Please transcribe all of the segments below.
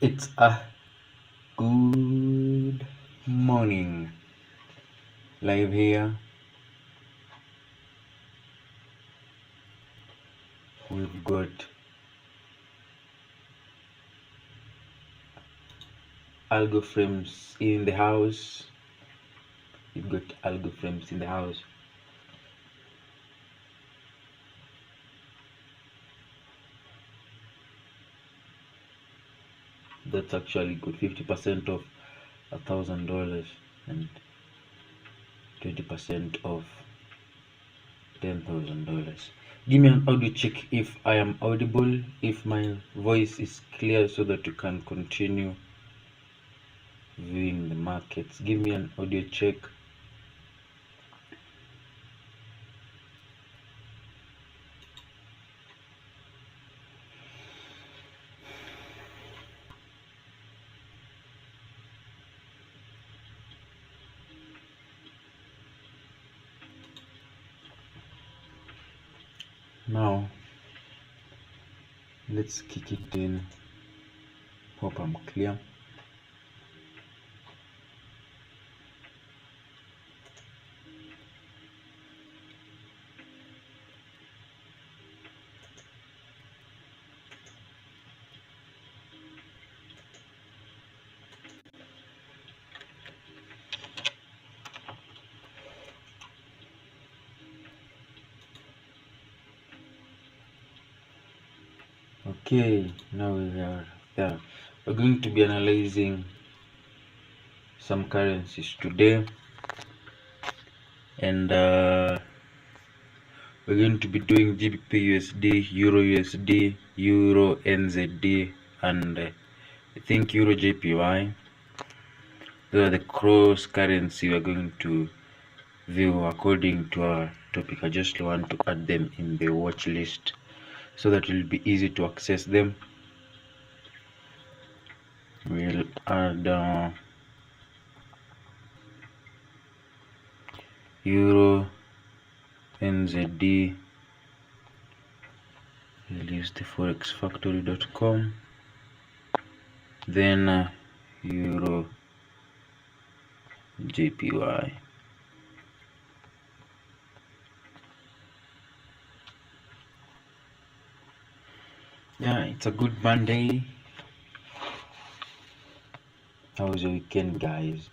It's a good morning. Live here. We've got algo frames in the house. We've got algo frames in the house. That's actually good. 50% of $1,000 and 20% of $10,000. Give me an audio check if I am audible, if my voice is clear, so that you can continue viewing the markets. Give me an audio check. Now let's kick it in. Hope I'm clear. Okay, now we are there. We're going to be analyzing some currencies today, and we're going to be doing GBP USD, Euro USD, Euro NZD, and I think Euro JPY. Those are the cross currency we're going to view according to our topic. I just want to add them in the watch list so that it will be easy to access them. We'll add Euro NZD. We'll use the forexfactory.com. Then Euro JPY. Yeah, it's a good Monday. How was your weekend, guys?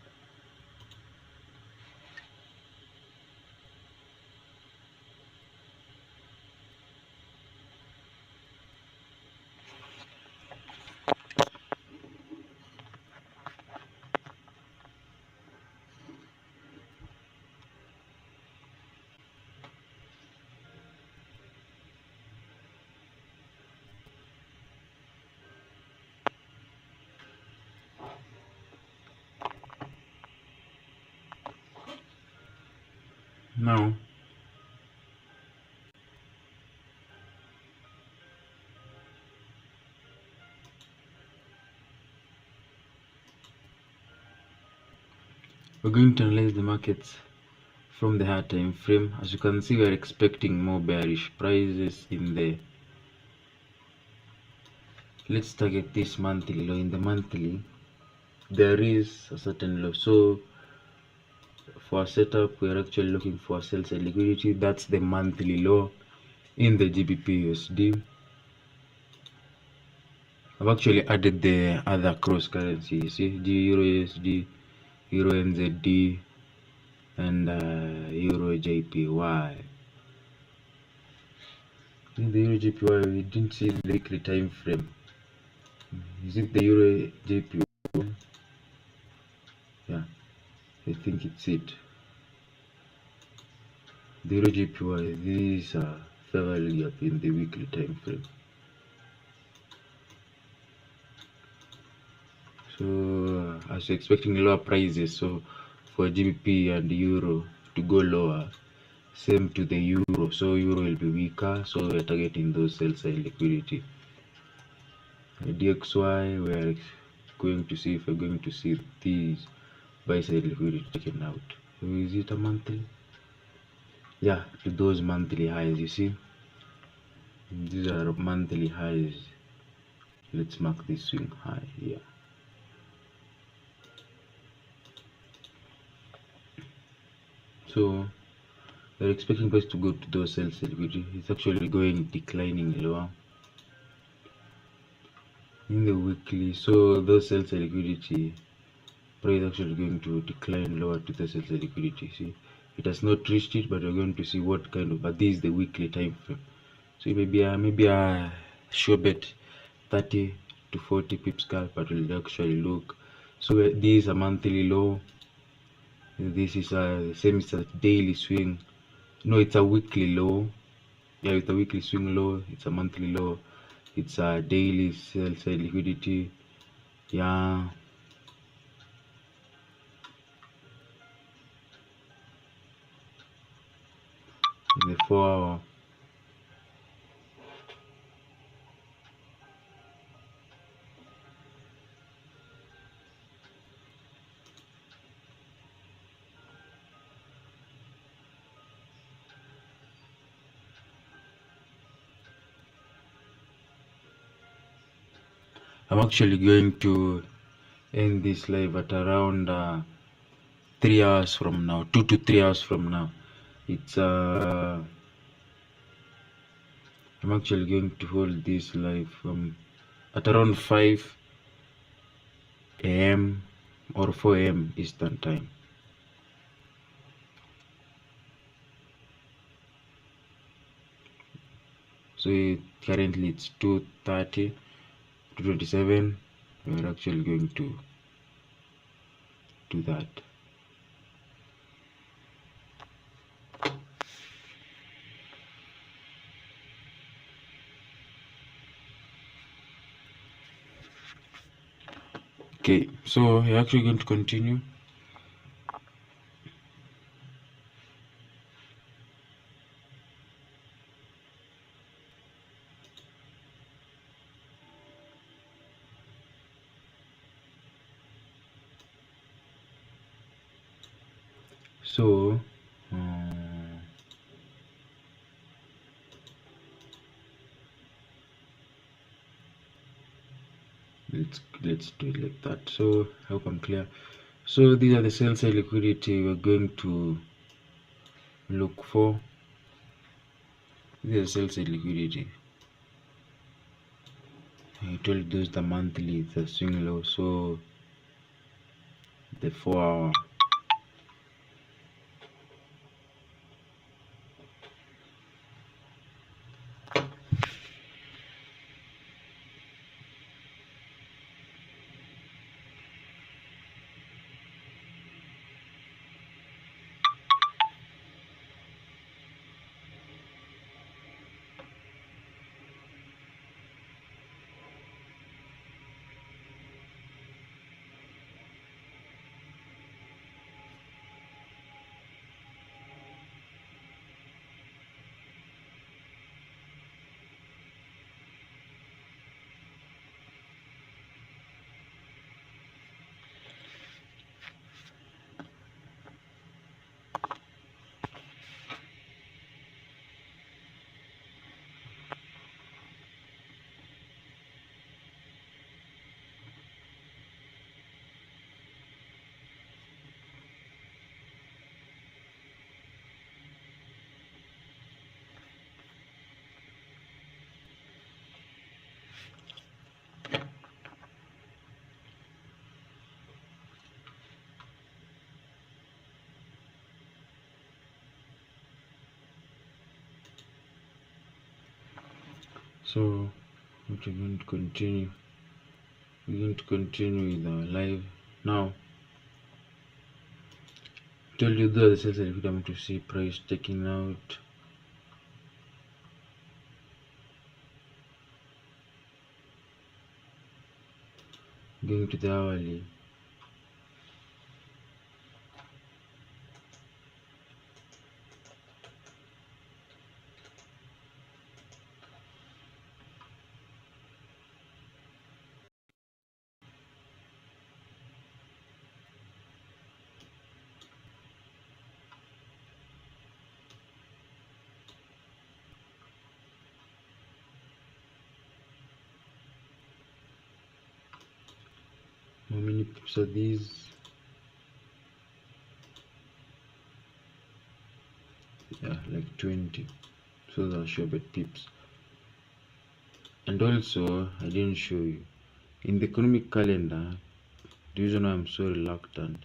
Now, we're going to analyze the markets from the higher time frame. As you can see, we are expecting more bearish prices in the, let's target this monthly low. In the monthly, there is a certain low, so for a setup we are actually looking for sell side liquidity. That's the monthly low in the GBP USD. I've actually added the other cross currency, you see, the Euro USD, Euro NZD, and Euro JPY. In the Euro JPY, we didn't see the weekly time frame. Is it the Euro JPY? Yeah, I think it's it. The Euro JPY, this is a favorable gap in the weekly time frame. So as you're expecting lower prices, so for GBP and Euro to go lower, same to the Euro, so Euro will be weaker, so we're targeting those sell side liquidity. DXY, we're going to see if we're going to see these buy side liquidity taken out. So is it a monthly? Yeah, to those monthly highs, you see, these are monthly highs. let's mark this swing high here. So we're expecting price to go to those sales liquidity. It's actually going declining lower in the weekly. So those sales liquidity price actually going to decline lower to the sales liquidity. See, it has not reached it, but we're going to see what kind of. But this is the weekly time frame. So maybe a sure bet 30 to 40 pips scalp, but will actually look. So this is a monthly low. This is the same as a daily swing. No, it's a weekly low. Yeah, it's a weekly swing low. It's a monthly low. It's a daily sell side liquidity. Yeah. The 4 hour. I'm actually going to end this live at around 3 hours from now, 2 to 3 hours from now. It's I'm actually going to hold this live at around 5 a.m. or 4 a.m. Eastern time. So currently it's 2:30, 2:27. We're actually going to do that. Okay, so we're actually going to continue. So let's do it like that. So I hope I'm clear. So these are the sell side liquidity we're going to look for. These are sell side liquidity. I told those the monthly, the swing low. So the 4 hour. So we're going to continue. We're going to continue with our live now. Tell you the sales liquidity. I'm to see price taking out. Going to the hourly. How many pips are these? Yeah, like 20. So they'll show bet pips. And also, I didn't show you in the economic calendar. The reason why I'm so reluctant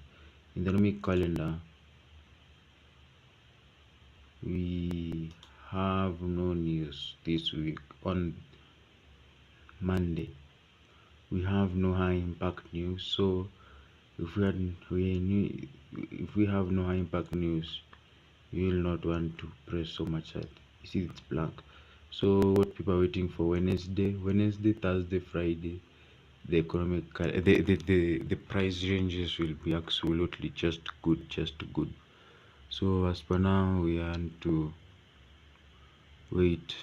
in the economic calendar, we have no news this week. On Monday, we have no high impact news. So if we have no high impact news, you will not want to press so much at. You see, it's blank. So what people are waiting for Wednesday, Thursday, Friday, the economic the price ranges will be absolutely just good. So as per now, we want to wait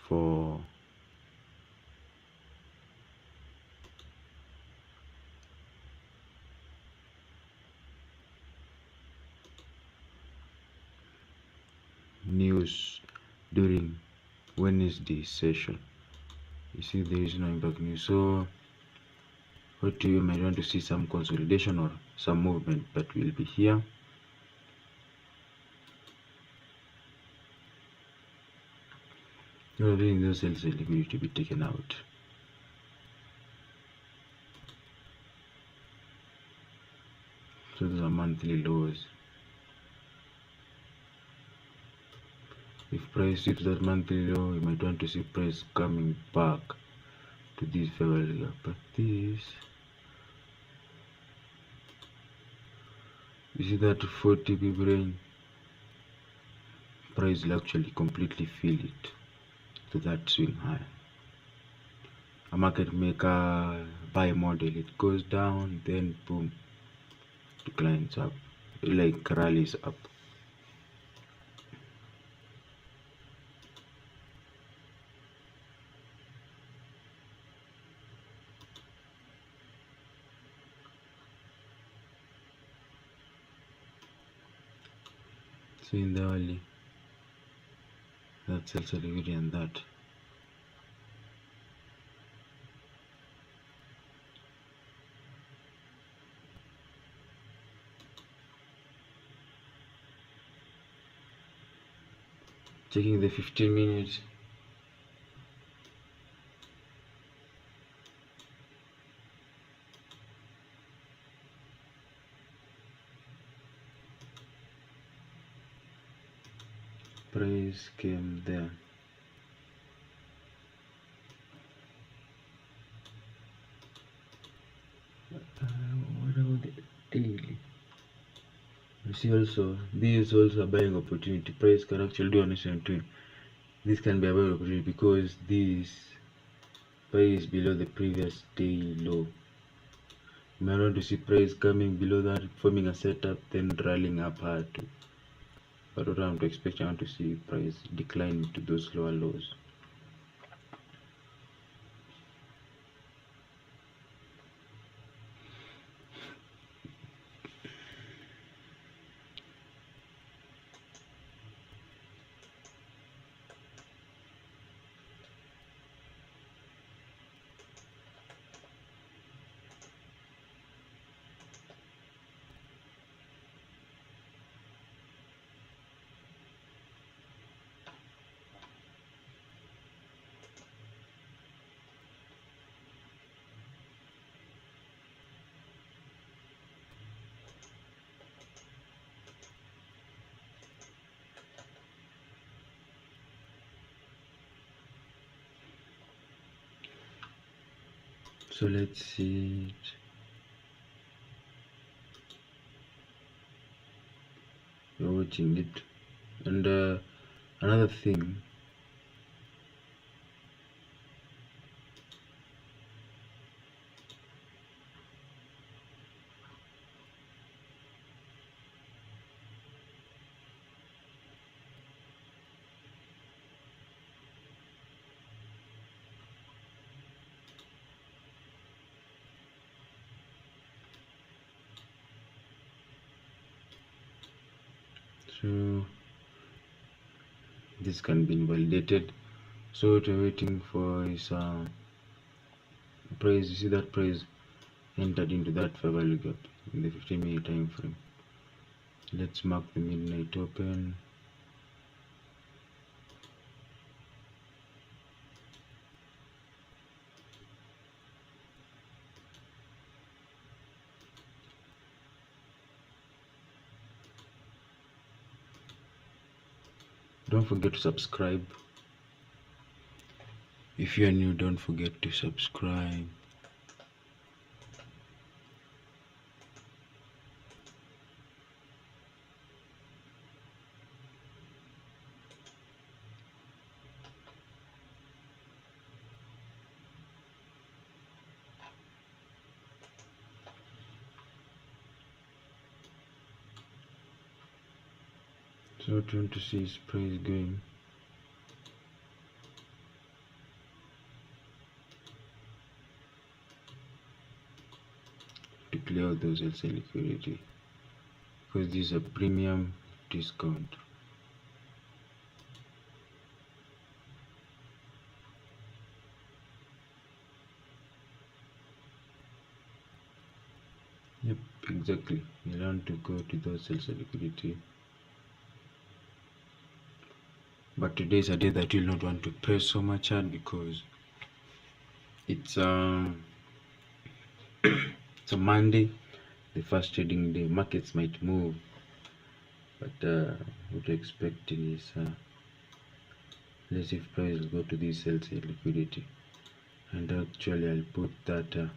for news during Wednesday session. You see, there is no impact news. So what you might want to see some consolidation or some movement, but will be here. During those sales, liquidity to be taken out. So those are monthly lows. If price hits that monthly low, you might want to see price coming back to this level. But this, you see that 40 pip range, price will actually completely fill it to that swing high. A market maker buy model, it goes down, then boom, declines up, like rallies up. So in the early, that's also liquidity and that. Checking the 15 minutes. Price came there. What about the daily? You see also, this is also a buying opportunity. Price can actually do an same thing. This can be a buying opportunity because this price is below the previous day low. You might want to see price coming below that, forming a setup, then rallying up higher too. But what I'm expecting, I want to see price decline to those lower lows. So let's see it. You're watching it. And another thing, so this can be invalidated. So what we're waiting for is price. You see that price entered into that fair value gap in the 15-minute time frame. Let's mark the midnight open. Don't forget to subscribe. If you are new, don't forget to subscribe. So trying to see his price going. To clear out those LC liquidity, because this is a premium discount. Yep, exactly. You want to go to those LC liquidity. But today is a day that you'll not want to press so much hard, because it's it's a Monday, the first trading day. Markets might move, but what we're expecting is let's see if price will go to this LC liquidity. And actually I'll put that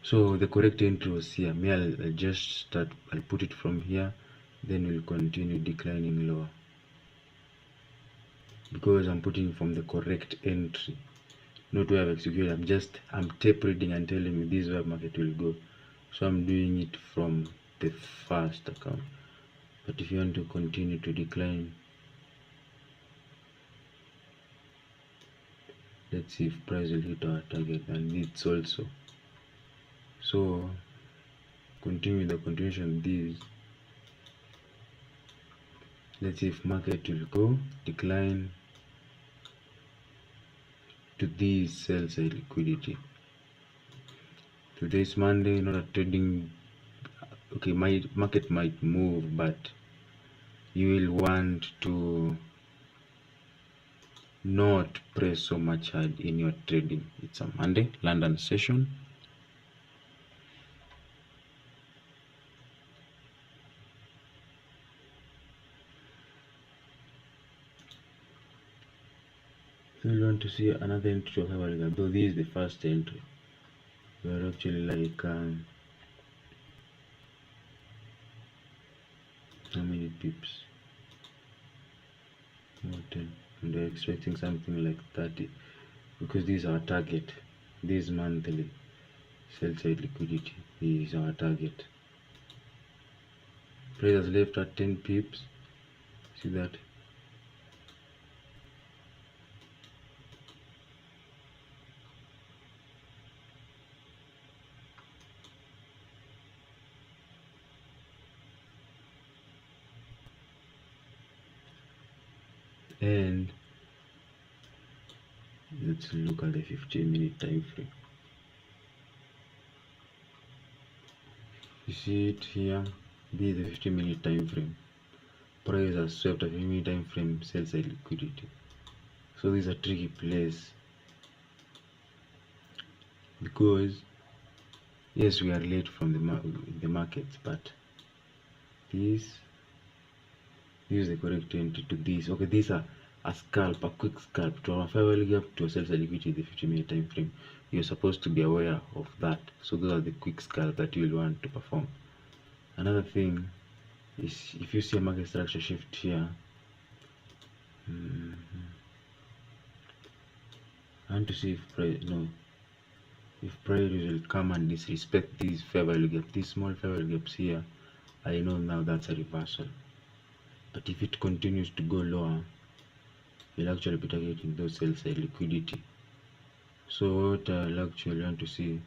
so the correct entry was here. I'll just start, I'll put it from here, then we'll continue declining lower, because I'm putting from the correct entry, not where I've executed. I'm tape reading and telling me this is where market will go, so I'm doing it from the first account. But if you want to continue to decline, let's see if price will hit our target, and it's also so continue the continuation of these. Let's see if market will go decline to these sell side liquidity. Today is Monday, not a trading. Okay, my market might move, but you will want to not press so much hard in your trading. It's a Monday London session. So you want to see another entry of Havalga, though this is the first entry. We are actually like how many pips? More 10, and we're expecting something like 30, because this is our target. This monthly sell side liquidity is our target. Price has left at 10 pips. See that? And let's look at the 15-minute time frame. You see it here. This is the 15-minute time frame. Price has swept a 15-minute time frame sell side liquidity. So this is a tricky place, because yes, we are late from the markets, but this is the correct entry to this. Okay, these are a scalp, a quick scalp to our fair value gap to a sell side liquidity in the 15-minute time frame. You're supposed to be aware of that. So those are the quick scalp that you will want to perform. Another thing is, if you see a market structure shift here, I want to see if price will come and disrespect these fair value gap, these small fair value gaps here. I know now that's a reversal, but if it continues to go lower, you'll actually be targeting those sell side liquidity. So what I'll actually want to see,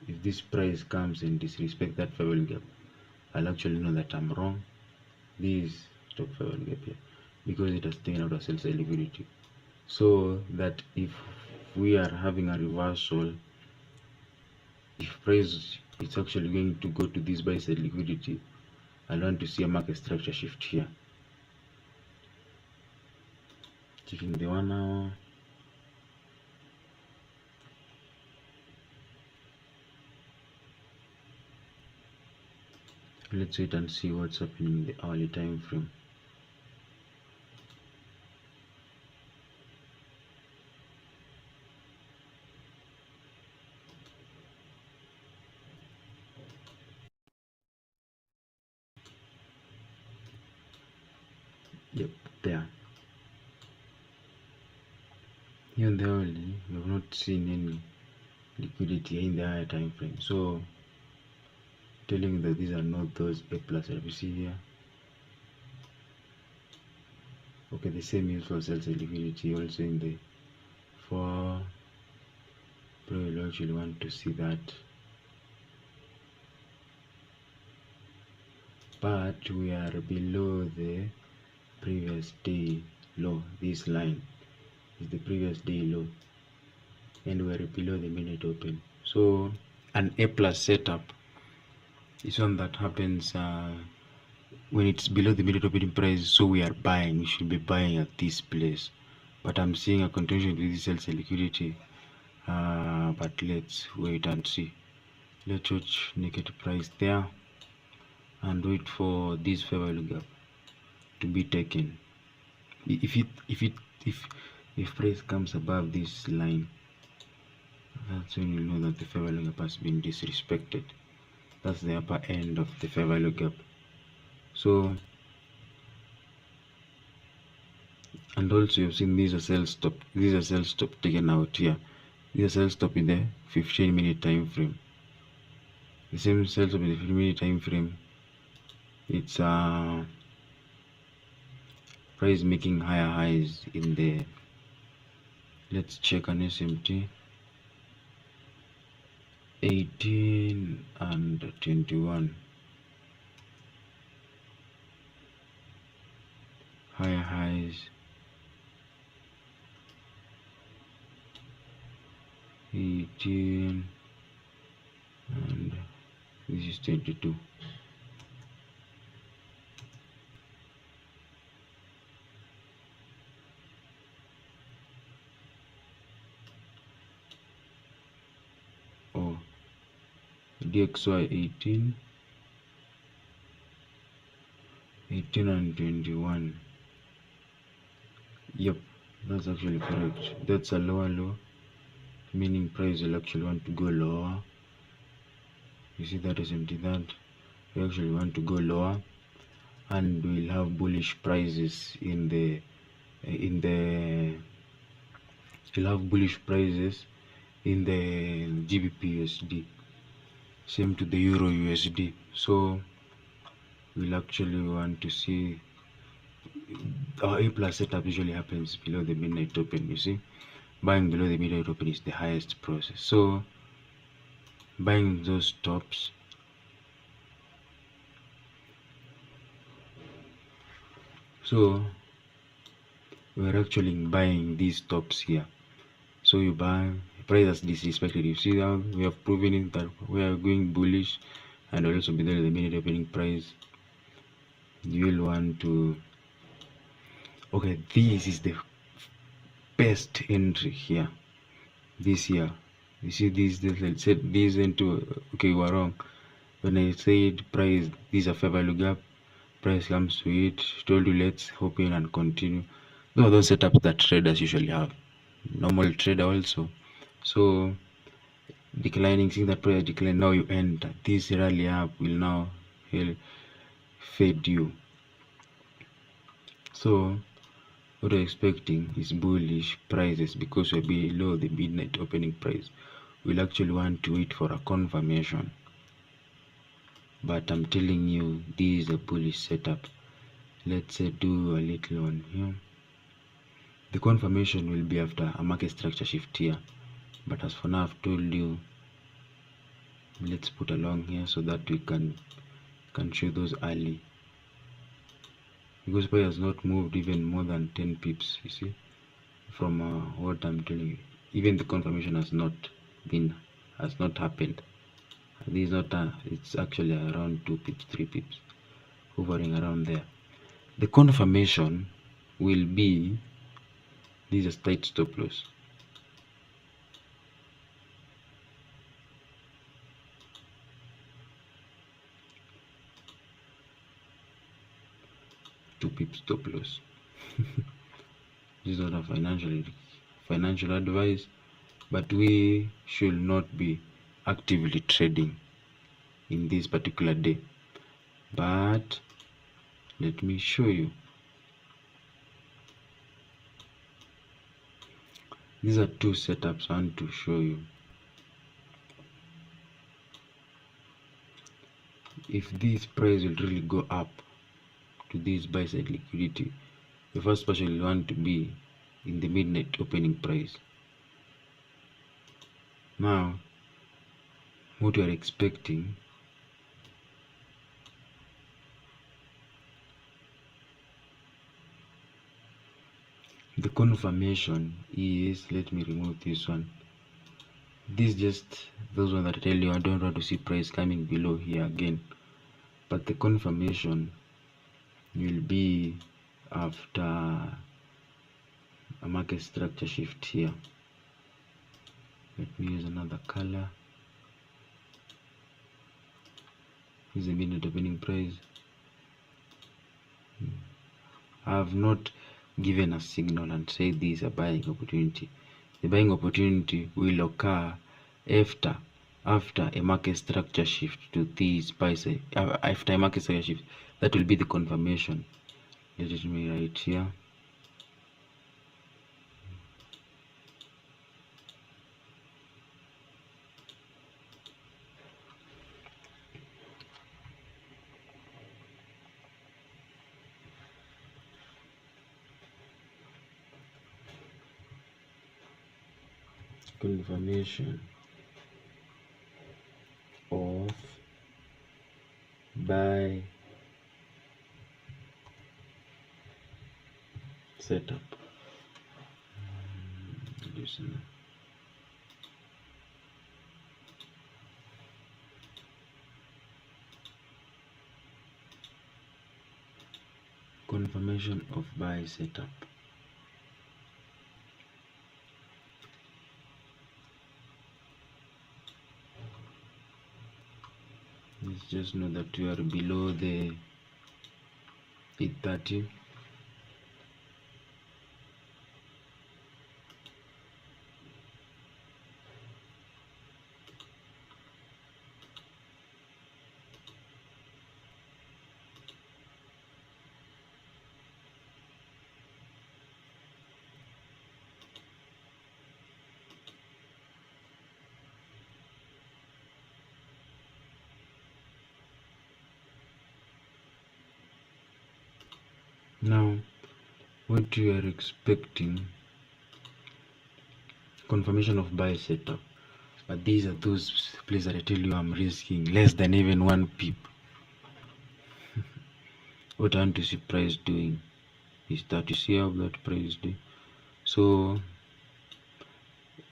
if this price comes and disrespect that fair value gap, I'll actually know that I'm wrong. This stop fair value gap here, because it has taken out a sell side liquidity, so that if we are having a reversal, if price is actually going to go to this buy side liquidity, I want to see a market structure shift here. Checking the 1 hour. Let's wait and see what's happening in the hourly time frame. Yep, there. Here in the hourly, we have not seen any liquidity in the higher time frame, so telling you that these are not those A plus you see here. Okay, the same is for sell side liquidity also in the 4. Probably will actually want to see that, but we are below the previous day low. This line is the previous day low, and we are below the minute open. So an A plus setup is one that happens when it's below the minute opening price. So we are buying, we should be buying at this place, but I'm seeing a continuation with this sell side liquidity, but let's wait and see. Let's watch naked price there and wait for this fair value gap to be taken. If price comes above this line, that's when you know that the fair value gap has been disrespected. That's the upper end of the fair value gap. So, and also you've seen these are sell stop. These are sell stop taken out here. These are sell stop in the 15-minute time frame. The same sell stop in the 15-minute time frame. It's price making higher highs in the, let's check an SMT, 18 and 21. Higher highs, 18 and this is 22. Oh, DXY 18 and 21. Yep, that's actually correct. That's a lower low, meaning price will actually want to go lower. You see that SMT, that we actually want to go lower, and we'll have bullish prices in the we'll have bullish prices in the GBP USD, same to the Euro USD. So we'll actually want to see our A plus setup usually happens below the midnight open. You see, buying below the midnight open is the highest process. So buying those tops, so we're actually buying these tops here. So you buy, price has disrespected. You see how we have proven it that we are going bullish, and also below the minute opening price. You will want to, okay, this is the best entry here. This here, you see this said this into, okay, you are wrong when I said price, these are fair value gap, price comes to it, told you let's hop in and continue. Those are those setups that traders usually have, normal trader also. So declining, seeing that price decline, now you enter, this rally up will now fade you. So what we're expecting is bullish prices because we're below the midnight opening price. We'll actually want to wait for a confirmation, but I'm telling you this is a bullish setup. Let's do a little one here. The confirmation will be after a market structure shift here, but as for now I've told you, let's put along here so that we can show those early because price has not moved even more than 10 pips, you see, from what I'm telling you. Even the confirmation has not happened. This is not it's actually around 2 pips, 3 pips, hovering around there. The confirmation will be, this is a tight stop loss. Two pips stop loss. This is not a financial advice, but we should not be actively trading in this particular day. But let me show you. These are two setups I want to show you. If this price will really go up to this buy side liquidity, the first person will want to be in the midnight opening price. Now, what you are expecting, the confirmation is, let me remove this one. This just those ones that I tell you I don't want to see price coming below here again. But the confirmation will be after a market structure shift here. Let me use another color. This is the midnight opening price. I have not given a signal and said this is a buying opportunity. The buying opportunity will occur after a market structure shift to this buy side. After a market structure shift, that will be the confirmation. Let me write here. Confirmation of buy setup. Confirmation of buy setup. Let's just know that we are below the 830. Now, what you are expecting, confirmation of buy setup, but these are those places that I tell you I'm risking less than even 1 pip. What I want to see price doing is that you see how that price do. So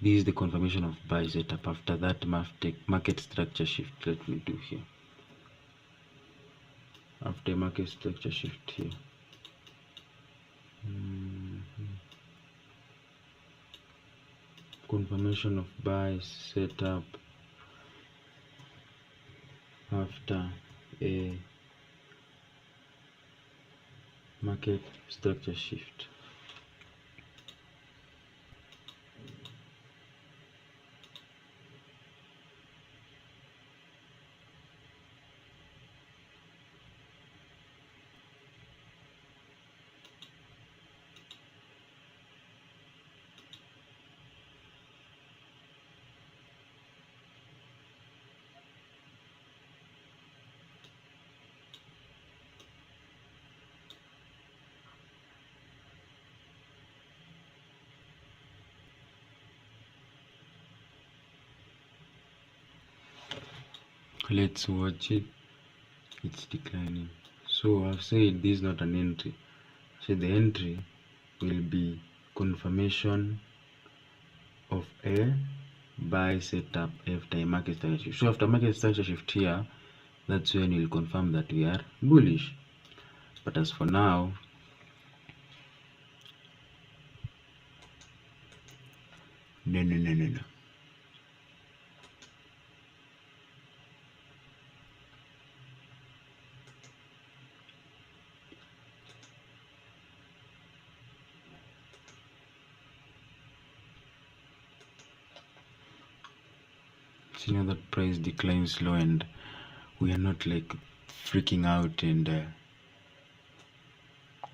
this is the confirmation of buy setup after that market structure shift. Let me do here. After market structure shift here. Confirmation of buy setup after a market structure shift. Let's watch it. It's declining. So I've said this is not an entry. So the entry will be confirmation of a buy setup after a market structure shift. So after market structure shift here, that's when we'll confirm that we are bullish. But as for now, no. So now that price declines low and we are not like freaking out and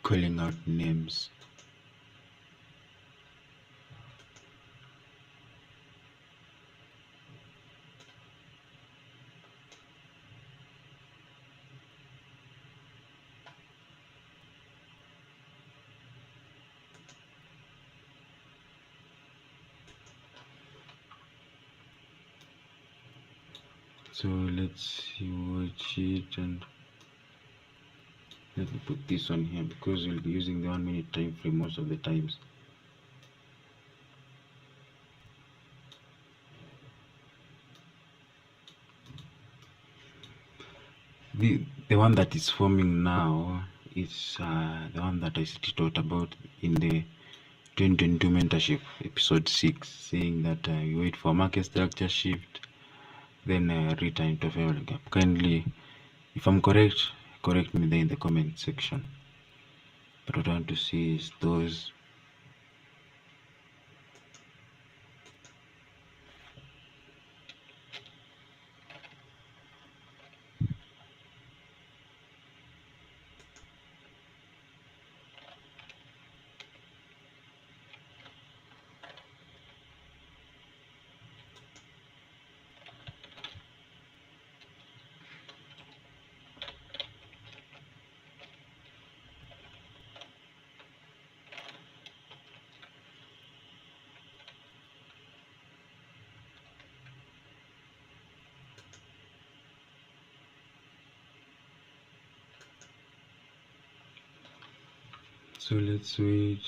calling out names. So let's watch it, and let me put this on here because we'll be using the 1 minute time frame most of the times. The one that is forming now is the one that I talked about in the 2022 mentorship episode 6, saying that you wait for market structure shift, then return to fair value gap. Kindly, if I'm correct, correct me there in the comment section. But what I want to see is those so let's wait.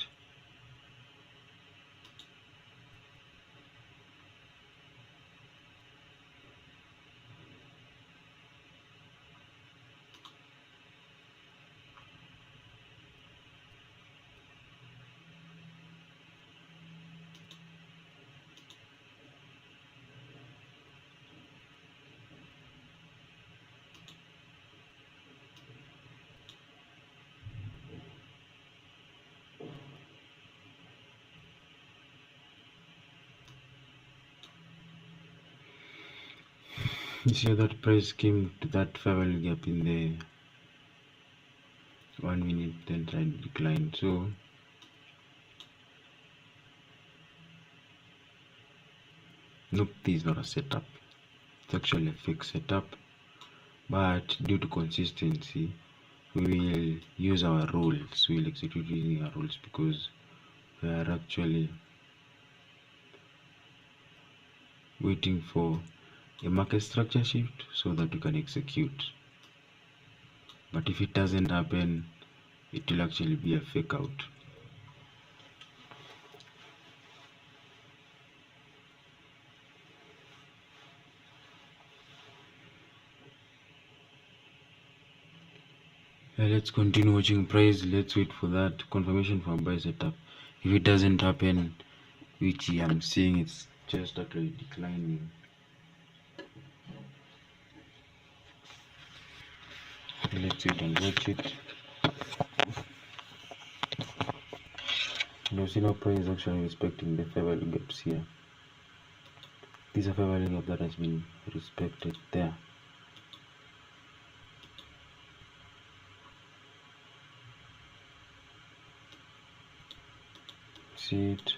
You see that price came to that fair value gap in the 1 minute, then tried to decline. So nope, this is not a setup. It's actually a fake setup, but due to consistency, we will use our rules. We will execute using our rules because we are actually waiting for a market structure shift so that we can execute. But if it doesn't happen, it will actually be a fake out. Let's continue watching price. Let's wait for that confirmation for a buy setup. If it doesn't happen, which I'm seeing it's just actually declining, let's wait and watch it. You see now price is actually respecting the fair value gaps here. This is a fair value gap that has been respected there. See it.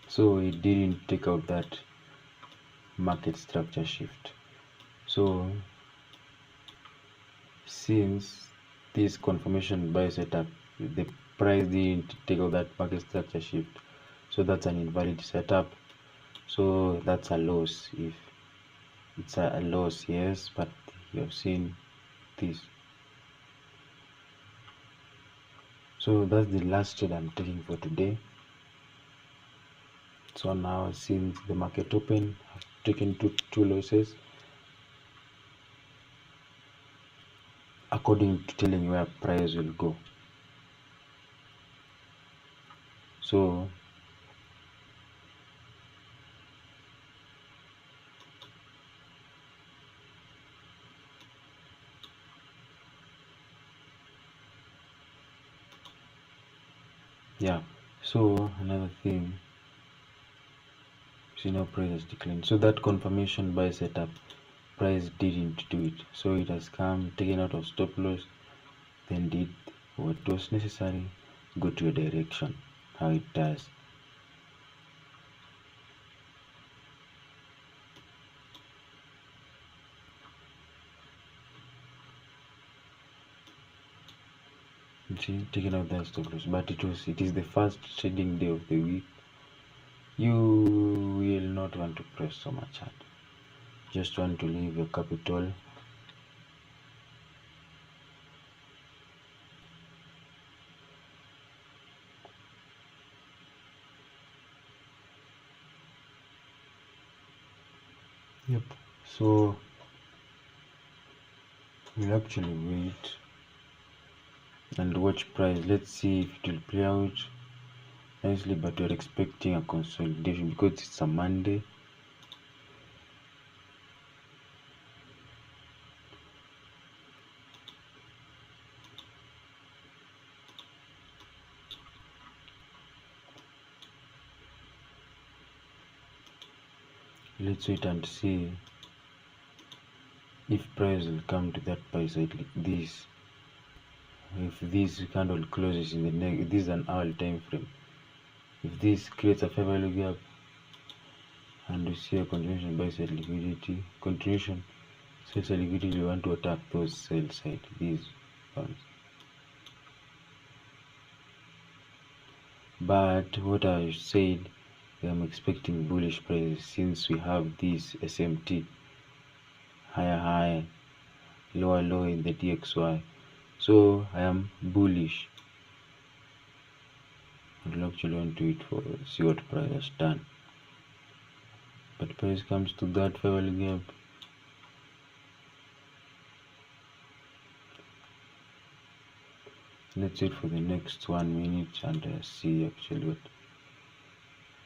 So it didn't take out that market structure shift. So since this confirmation buy setup, the price didn't take out that market structure shift, so that's an invalid setup. So that's a loss. If it's a loss, yes, but you have seen this. So that's the last trade I'm taking for today. So now, since the market open, I've taken two losses according to telling where price will go. So yeah, so another thing, see now price has declined. So that confirmation buy setup, price didn't do it. So it has come, taken out of stop loss, then did what was necessary, go to a direction, how it does. See, taking out that stop loss, but it is the first trading day of the week. You will not want to press so much hard. Just want to leave your capital. Yep. So we'll actually wait and watch price. Let's see if it will play out nicely, but we're expecting a consolidation because it's a Monday. Let's wait and see if price will come to that price like this. If this candle closes in the next, this is an hour time frame. If this creates a fair value gap and we see a continuation buy side liquidity, continuation sell side liquidity, we want to attack those sell side, these ones. But what I said, I'm expecting bullish prices since we have this SMT, higher high, lower low in the DXY. So I am bullish. I will actually want to wait for see what price has done. But price comes to that fair value gap. Let's wait for the next 1 minute and see actually what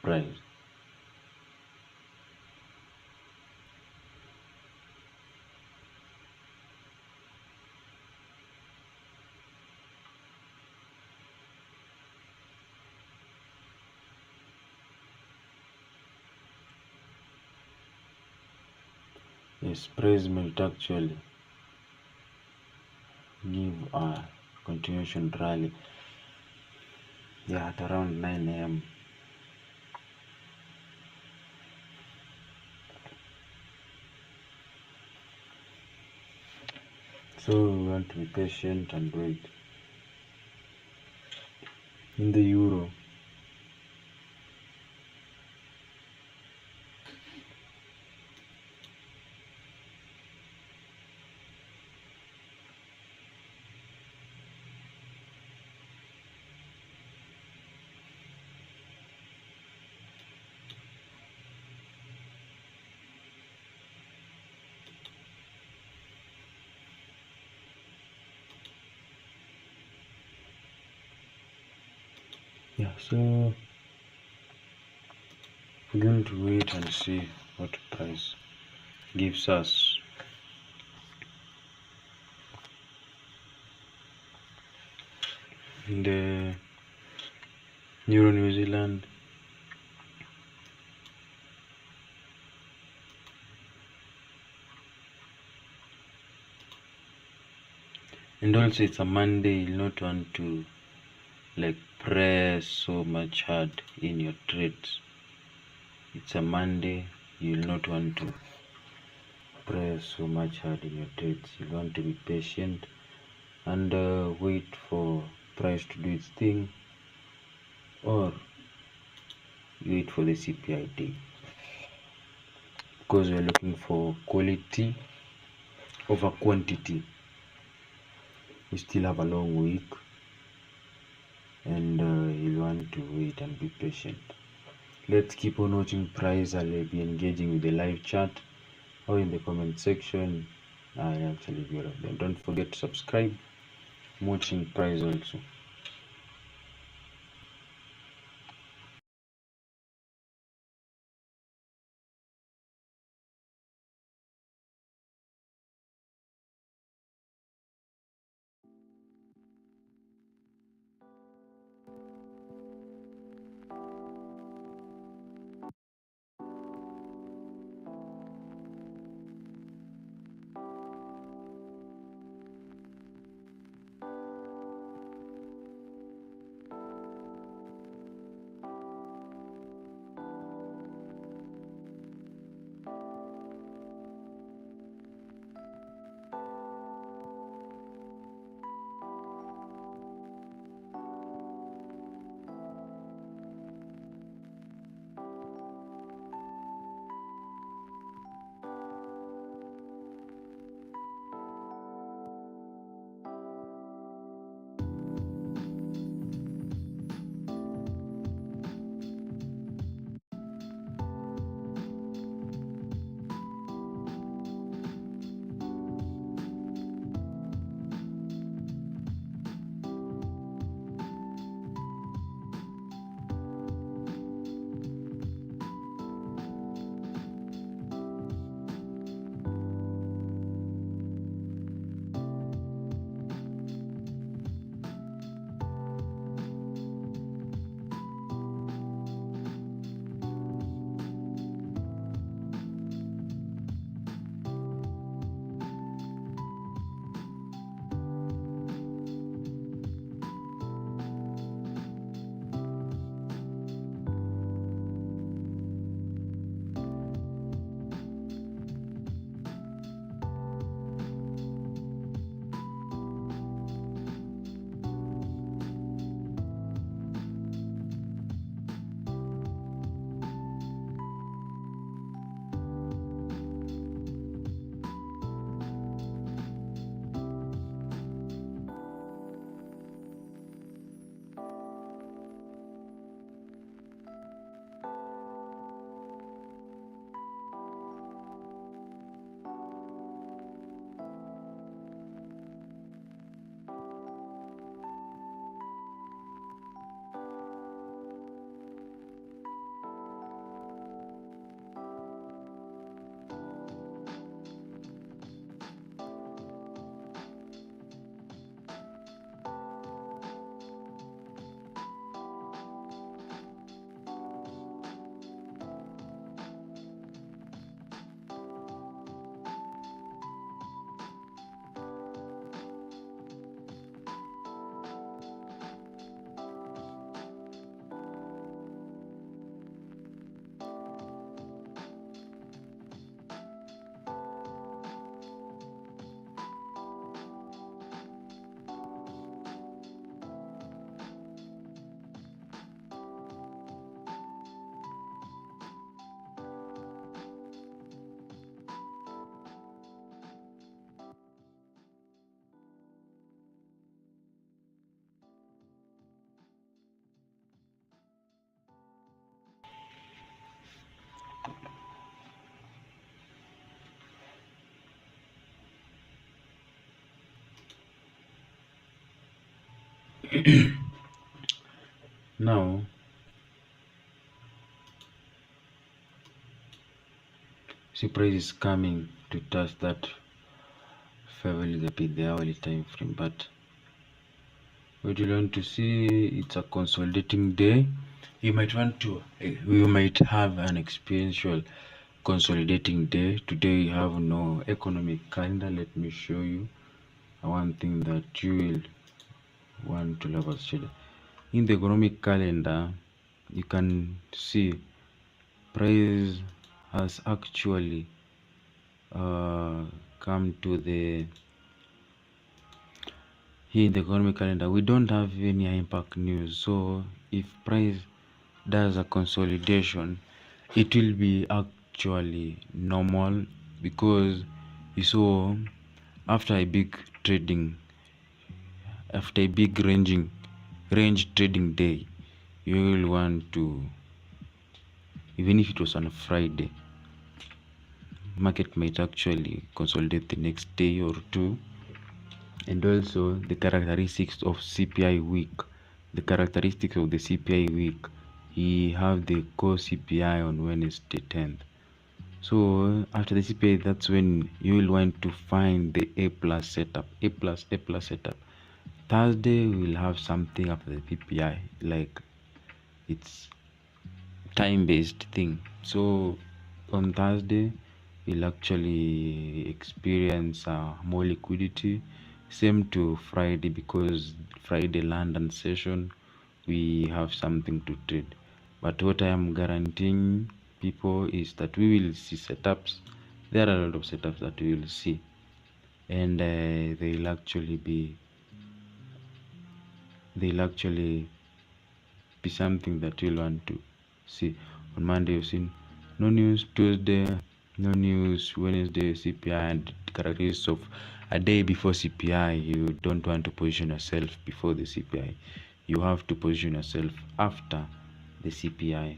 price. Yes, price might actually give a continuation rally. Yeah, at around 9 a.m. So we want to be patient and wait. In the euro, yeah, so we're going to wait and see what price gives us. In the Euro New Zealand, and also it's a Monday, you'll not want to like press so much hard in your trades. It's a Monday, you'll not want to press so much hard in your trades. You want to be patient and wait for price to do its thing, or you wait for the CPID, because we're looking for quality over quantity. We still have a long week, and you'll want to wait and be patient. Let's keep on watching price. I'll be engaging with the live chat or in the comment section. I'll actually be all of them. Don't forget to subscribe. I'm watching price also. Now, see price is coming to touch that favorably the hourly time frame, but what you want to see, it's a consolidating day. You might want to, we might have an experiential consolidating day. Today we have no economic calendar. Let me show you one thing that you will want to love as trader. In the economic calendar, you can see price has actually come to the here in the economic calendar, we don't have any impact news. So if price does a consolidation, it will be actually normal, because you saw after a big trading, after a big range trading day, you will want to, even if it was on a Friday, market might actually consolidate the next day or two. And also the characteristics of CPI week. The characteristics of the CPI week, we have the core CPI on Wednesday 10th. So after the CPI, that's when you will want to find the A plus setup. Thursday we will have something after the PPI, like it's time-based thing. So on Thursday we'll actually experience more liquidity. Same to Friday, because Friday London session we have something to trade. But what I am guaranteeing people is that we will see setups. There are a lot of setups that we will see, and they'll actually be something that you'll want to see. On Monday you've seen no news, Tuesday no news, Wednesday CPI, and characteristics of a day before CPI. You don't want to position yourself before the CPI, you have to position yourself after the CPI.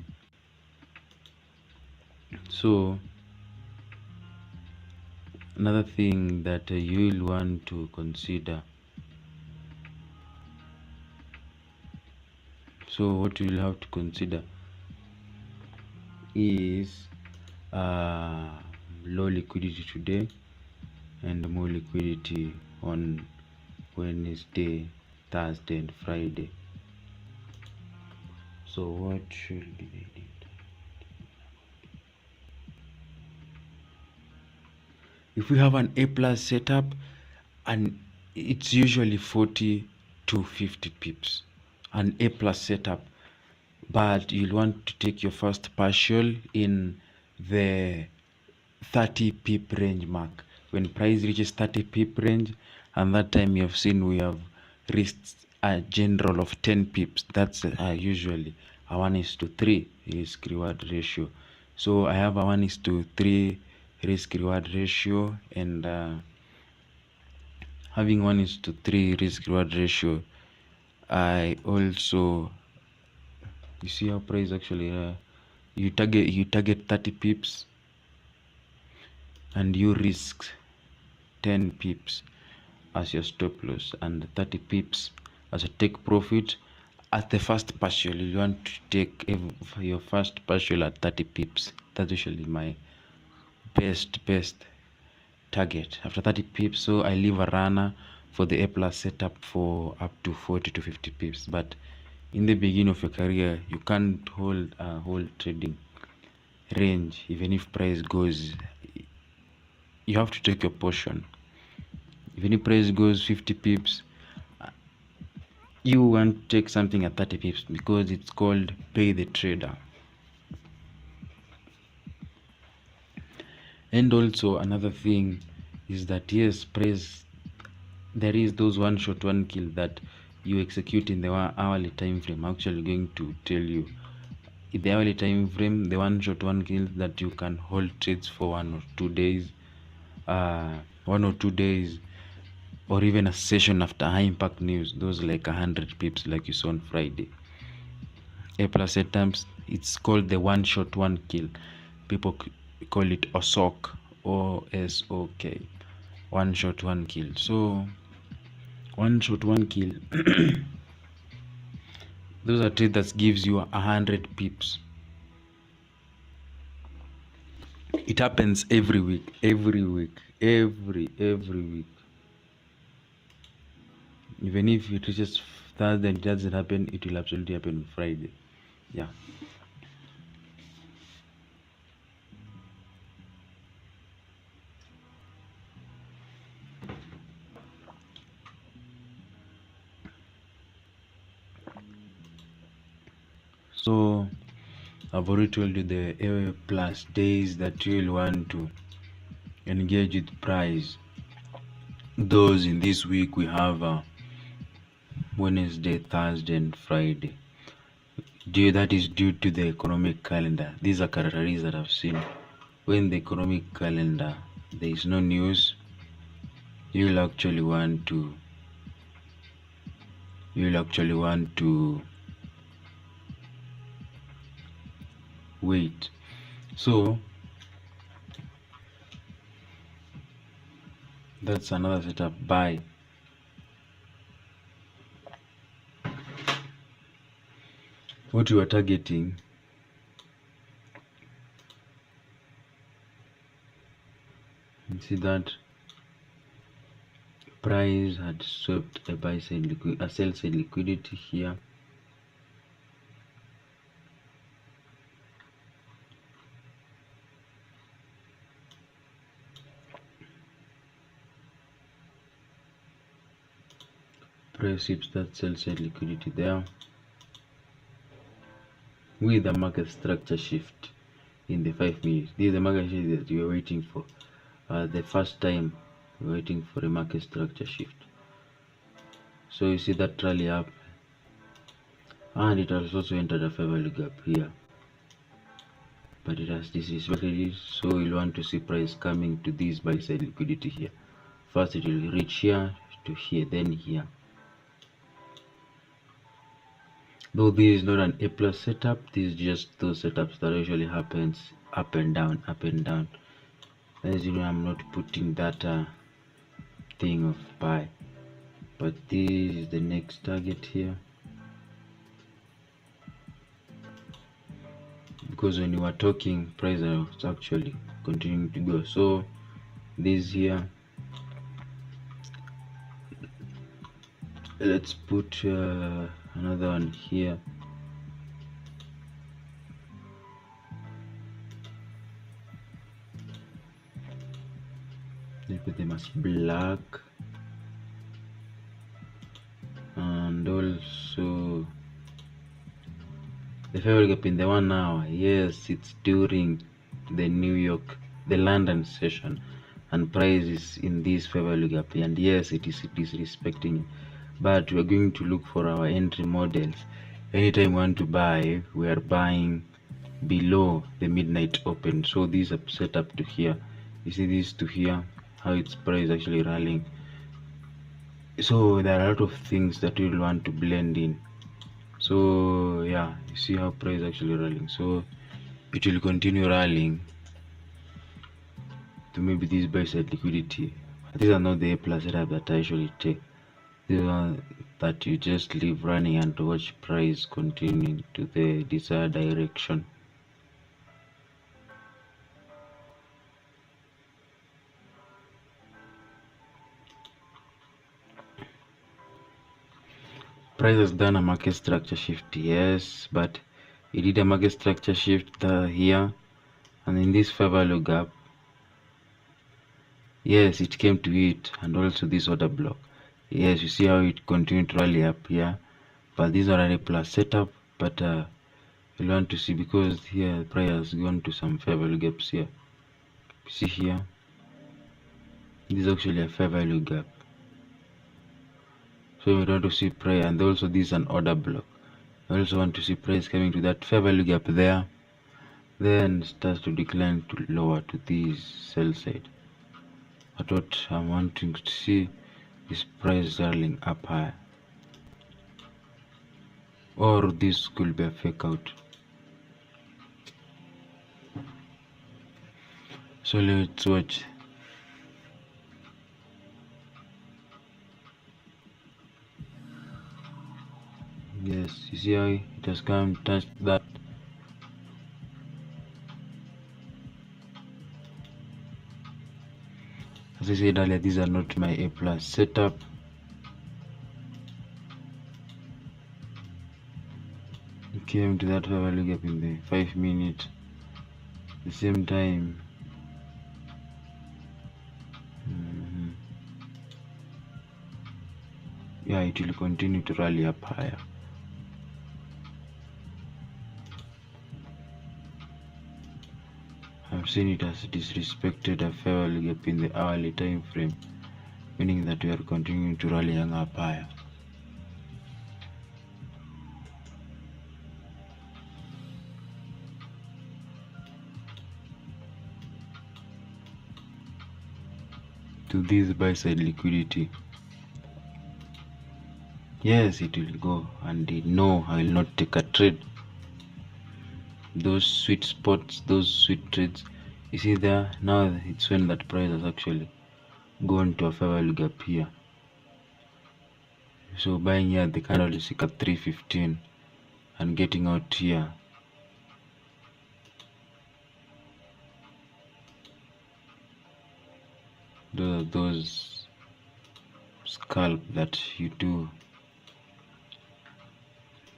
So another thing that you will want to consider, so what you will have to consider is low liquidity today and more liquidity on Wednesday, Thursday and Friday. So what should be the data? If we have an A plus setup, and it's usually 40 to 50 pips, an A plus setup, but you'll want to take your first partial in the 30 pip range mark. When price reaches 30 pip range, and that time you have seen we have reached a general of 10 pips. That's usually a 1:3 risk reward ratio. So I have a 1:3 risk reward ratio, and having 1:3 risk reward ratio, I also, you see how price actually you target 30 pips and you risk 10 pips as your stop loss and 30 pips as a take profit. At the first partial, you want to take your first partial at 30 pips. That's usually my best target after 30 pips. So I leave a runner for the A plus setup for up to 40 to 50 pips. But in the beginning of your career, you can't hold a whole trading range. Even if price goes, you have to take your portion. Even if price goes 50 pips, you want to take something at 30 pips, because it's called pay the trader. And also another thing is that yes, price, there is those one shot one kill that you execute in the hourly time frame. I'm actually going to tell you in the hourly time frame, the one shot one kill that you can hold trades for 1 or 2 days, 1 or 2 days, or even a session after high impact news. Those like 100 pips like you saw on Friday. A plus setups, it's called the one shot one kill. People call it OSOK, OSOK, one shot one kill. So one shot one kill those are trades that gives you 100 pips. It happens every week. Every week. Even if it reaches Thursday and it doesn't happen, it will absolutely happen on Friday. Yeah. So I've already told you the A plus days that you will want to engage with price. Those in this week we have Wednesday, Thursday, and Friday. That is due to the economic calendar. These are characteristics that I've seen. When the economic calendar there is no news, you'll actually want to wait. So that's another setup. Buy. What you are targeting, you see that price had swept a sell side liquidity here. Price sweeps that sell side liquidity there with a market structure shift in the 5 minutes. This is the market shift that you are waiting for. The first time you're waiting for a market structure shift. So you see that rally up, and it has also entered a fair value gap here, but it has disrespected it. So you'll want to see price coming to this buy side liquidity here. First it will reach here to here, then here. Though this is not an A plus setup, this is just those setups that usually happens up and down, up and down. As you know, I'm not putting that thing of buy, but this is the next target here, because when you are talking, price is actually continuing to go. So this here, let's put another one here. Let's put them as black, and also the fair value gap in the 1 hour. Yes, it's during the London session, and price is in this fair value gap, and yes, it is respecting it. But we are going to look for our entry models. Anytime we want to buy, we are buying below the midnight open. So these are set up to here. You see this to here, how its price actually rallying. So there are a lot of things that we will want to blend in. So yeah, you see how price actually rallying. So it will continue rallying to maybe this buy side liquidity. These are not the A plus setup that I usually take. These are that you just leave running and watch price continuing to the desired direction. Price has done a market structure shift, yes, but it did a market structure shift here, and in this fair value gap, yes, it came to it, and also this order block. Yes, you see how it continued to rally up here, but these are a plus setup. But you'll want to see, because here price has gone to some fair value gaps here. See here, this is actually a fair value gap. So we want to see price, and also this is an order block. I also want to see price coming to that fair value gap there, then starts to decline to lower to this sell side. But what I'm wanting to see is price rallying up higher, or this could be a fake out. So let's watch. Yes, you see how it has come touched that. As I said earlier, these are not my A plus setup. It came to that fair value gap in the 5 minutes. At the same time, yeah, it will continue to rally up higher. I'm seen it has disrespected a fair value gap in the hourly time frame, meaning that we are continuing to rally up higher. To this buy side liquidity. Yes, it will go, and no, I will not take a trade. Those sweet spots, those sweet trades, you see there, now it's when that price has actually gone to a fair value gap here. So buying here the candle is at 315 and getting out here. Those are those scalp that you do.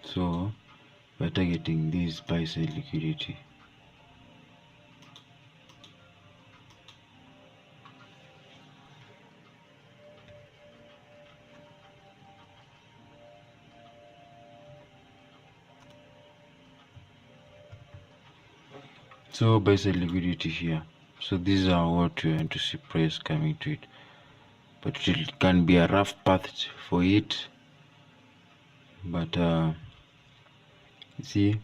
So we're targeting this buy side liquidity. So buy side liquidity here. So these are what we want to see price coming to it, but it can be a rough path for it. But see,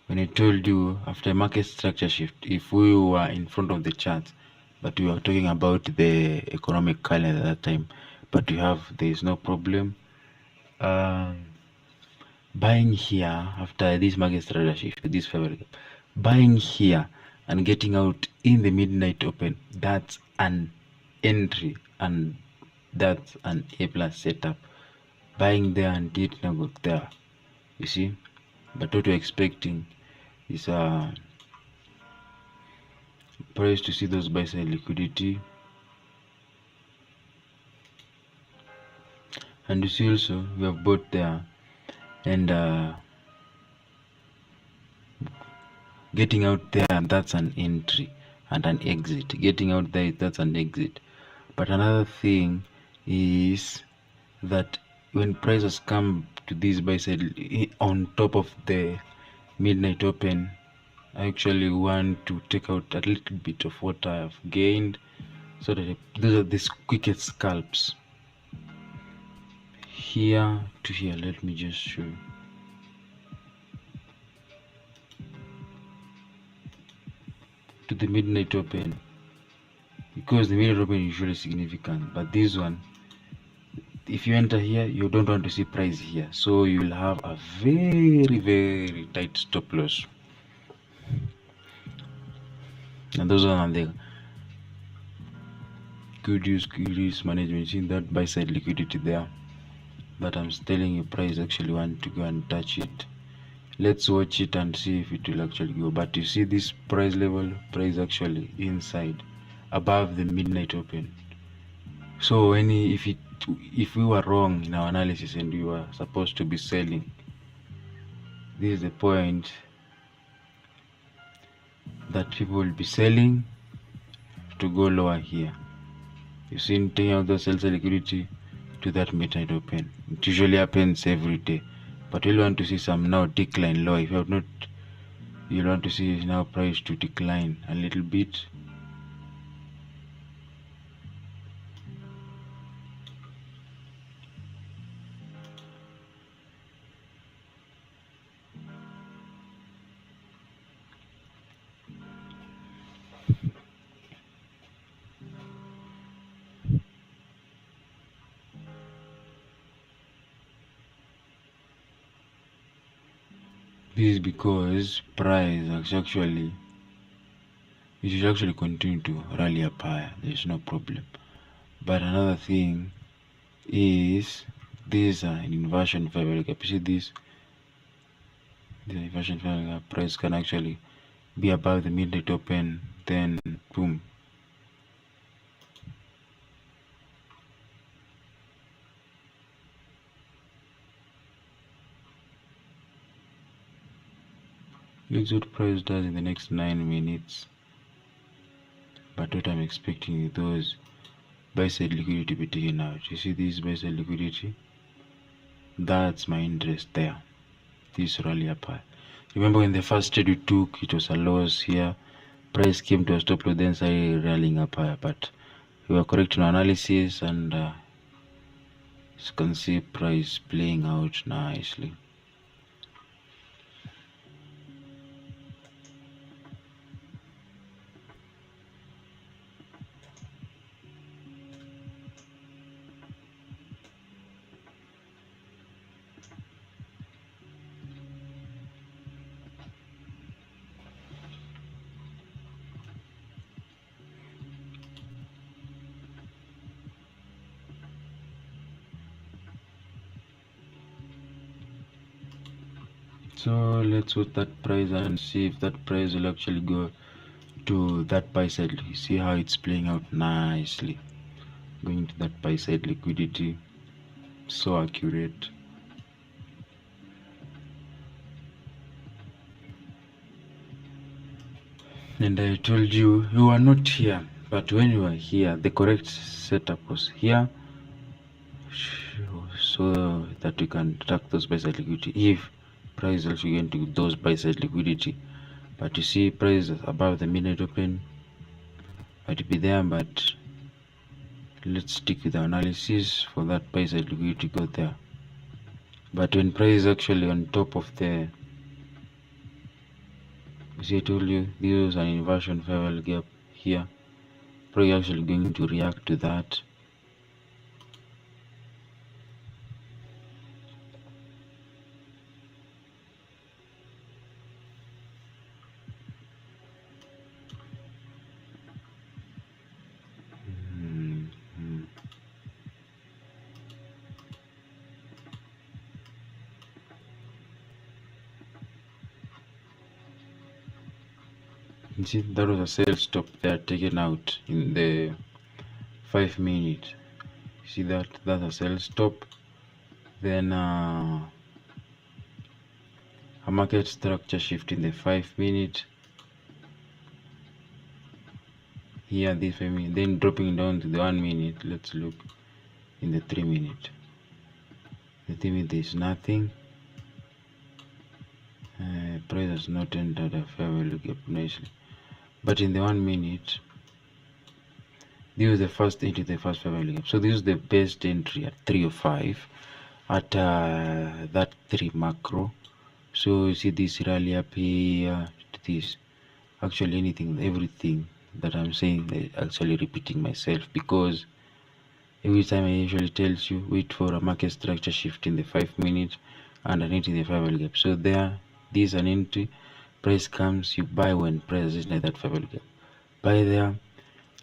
when I told you after market structure shift, if we were in front of the chart, but we were talking about the economic calendar at that time, but there is no problem. Buying here after this market structure shift, this February, buying here and getting out in the midnight open, that's an entry and that's an A plus setup. Buying there and it now got there, you see. But what we're expecting is price to see those buy side liquidity, and you see also we have bought there and getting out there, and that's an entry and an exit. Getting out there, that's an exit. But another thing is that when prices come to this buy side on top of the midnight open, I actually want to take out a little bit of what I have gained, so that those are the quickest scalps. Here to here, let me just show you. To the midnight open, because the midnight open is usually significant, but this one, if you enter here, you don't want to see price here, so you will have a very tight stop loss. And those are the good use management. See that buy side liquidity there, but I'm telling you price actually want to go and touch it. Let's watch it and see if it will actually go. But you see this price level, price actually inside above the midnight open. So if we were wrong in our analysis and we were supposed to be selling, this is the point that people will be selling to go lower here. You see, taking out the sell side liquidity to that midnight open. It usually happens every day, but we'll want to see some now decline lower. If you have not, you'll want to see now price to decline a little bit. This is because price actually, it should actually continue to rally up higher. There's no problem. But another thing is this an inversion fair value gap. You see this? The inversion fair value gap price can actually be above the midnight open, then boom. Looks what price does in the next 9 minutes. But what I'm expecting is those buy side liquidity to be taken out. You see this buy side liquidity? That's my interest there. This rally up high. Remember when the first trade we took, it was a loss here. price came to a stop loss, then started rallying up higher, but we were correct in our analysis, and as you can see price playing out nicely. So let's watch that price and see if that price will actually go to that buy side. You see how it's playing out nicely, going to that buy side liquidity, so accurate. And I told you were not here, but when you were here, the correct setup was here, so that we can track those buy side liquidity if price is actually going to those buy side liquidity. But you see price above the midnight open might be there, but let's stick with the analysis for that buy side liquidity go there. But when price is actually on top of the, see, I told you this is an inversion fair value gap here, price actually going to react to that. You see, that was a sell stop there taken out in the 5 minute. See that? That's a sell stop. Then a market structure shift in the 5 minute. Here, this 5 minute. Then dropping down to the 1 minute. Let's look in the 3 minute. The 3 minute is nothing. Price has not entered a fair value gap nicely. But in the 1 minute, this is the first entry, the first fair value gap. So this is the best entry at 305 at that 3 macro. So you see this rally up here to this. Actually, everything that I'm saying, actually repeating myself, because every time I usually tells you wait for a market structure shift in the 5 minute and an entry in the fair value gap. So there, this is an entry. Price comes, you buy when price is near that fair value gap. Buy there,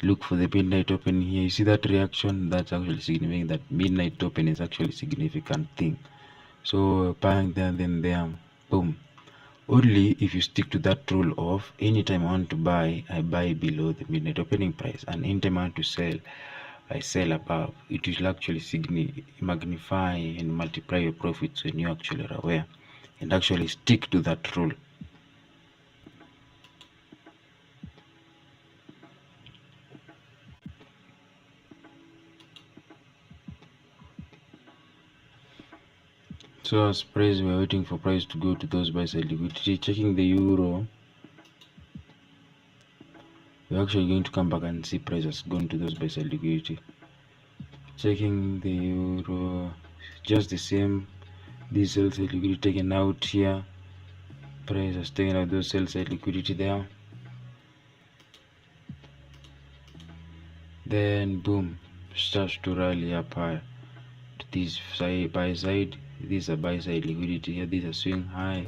look for the midnight open here. You see that reaction? That's actually significant. That midnight open is actually significant thing. So buying there, then there, boom. Only if you stick to that rule of anytime I want to buy, I buy below the midnight opening price, and anytime I want to sell, I sell above. It will actually magnify and multiply your profits when you actually are aware and actually stick to that rule. So as price, we are waiting for price to go to those buy side liquidity. Checking the euro, we're actually going to come back and see price has gone to those buy side liquidity. Checking the euro, just the same. This sell side liquidity taken out here. Price has taken out those sell side liquidity there. Then boom, starts to rally up higher to this side, buy side. This is a buy side liquidity here. This is a swing high.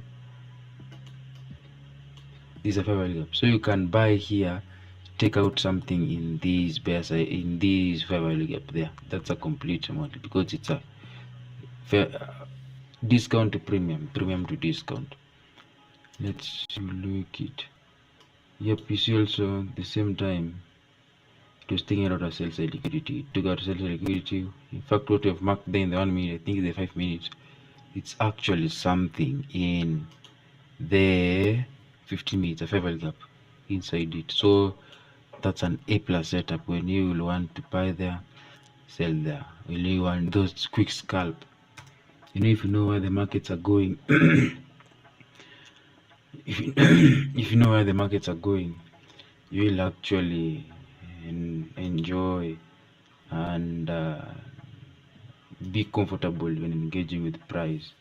This is a fair value gap. So you can buy here, take out something in this bear side, in this fair value gap there. That's a complete model because it's a fair discount to premium to discount. Let's look it. Yep, you see also the same time it was taking out a sell side liquidity. It took out sell side liquidity. In fact, what we have marked there in the 1 minute, I think the 5 minutes, it's actually something in the 15 minutes, a fair value gap inside it. So that's an A plus setup when you will want to buy there, sell there. When you want those quick scalp, if you know where the markets are going, if you know where the markets are going, you will actually enjoy and be comfortable when engaging with price.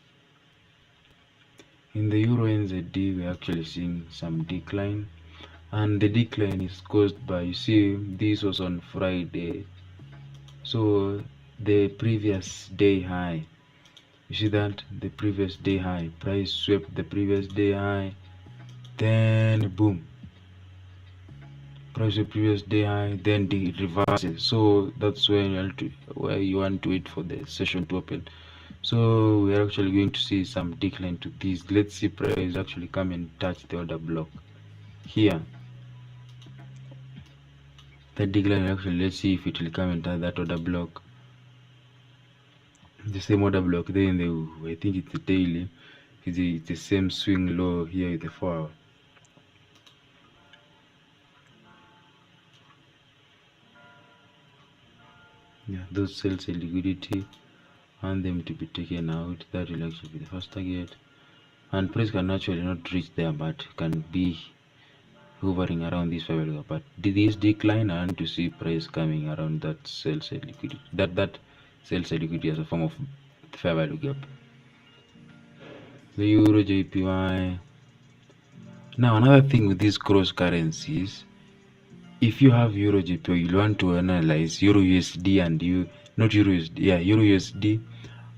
In the Euro NZD, we're actually seeing some decline, and the decline is caused by, you see, this was on Friday, so the previous day high, you see that the previous day high, price swept the previous day high, then boom, price the previous day high, then the reverses. So that's where you want to wait for the session to open. So we are actually going to see some decline to this. Let's see price actually come and touch the order block here. The decline actually, let's see if it will come and touch that order block, the same order block. Then I think it's the daily, it's the same swing low here with the 4 hour. Yeah, those sales and liquidity, and them to be taken out. That will actually be the first target, and price can actually not reach there, but can be hovering around this level. But this decline, I want to see price coming around that sell side liquidity, that sell side liquidity as a form of fair value gap. The Euro JPY. Now another thing with these cross currencies, if you have Euro JPY, you'll want to analyze Euro USD and Euro USD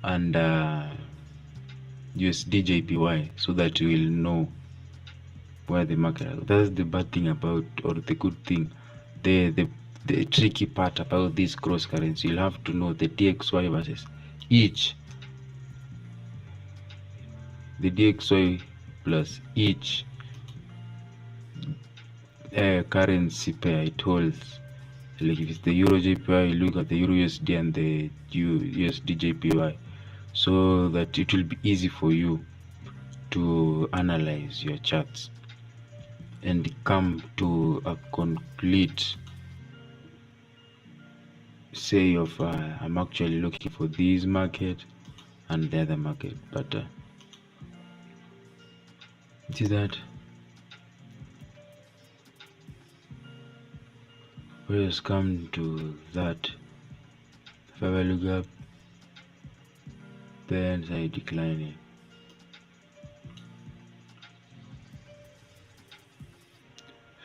and USD JPY, so that you will know where the market is. That's the bad thing about, or the good thing, the tricky part about this cross currency. You'll have to know the DXY versus each, the DXY plus each currency pair it holds. Like if it's the Euro JPY, you look at the Euro USD and the USD JPY, so that it will be easy for you to analyze your charts and come to a complete say of I'm actually looking for this market and the other market. But see that we has come to that fair value gap, then I declining.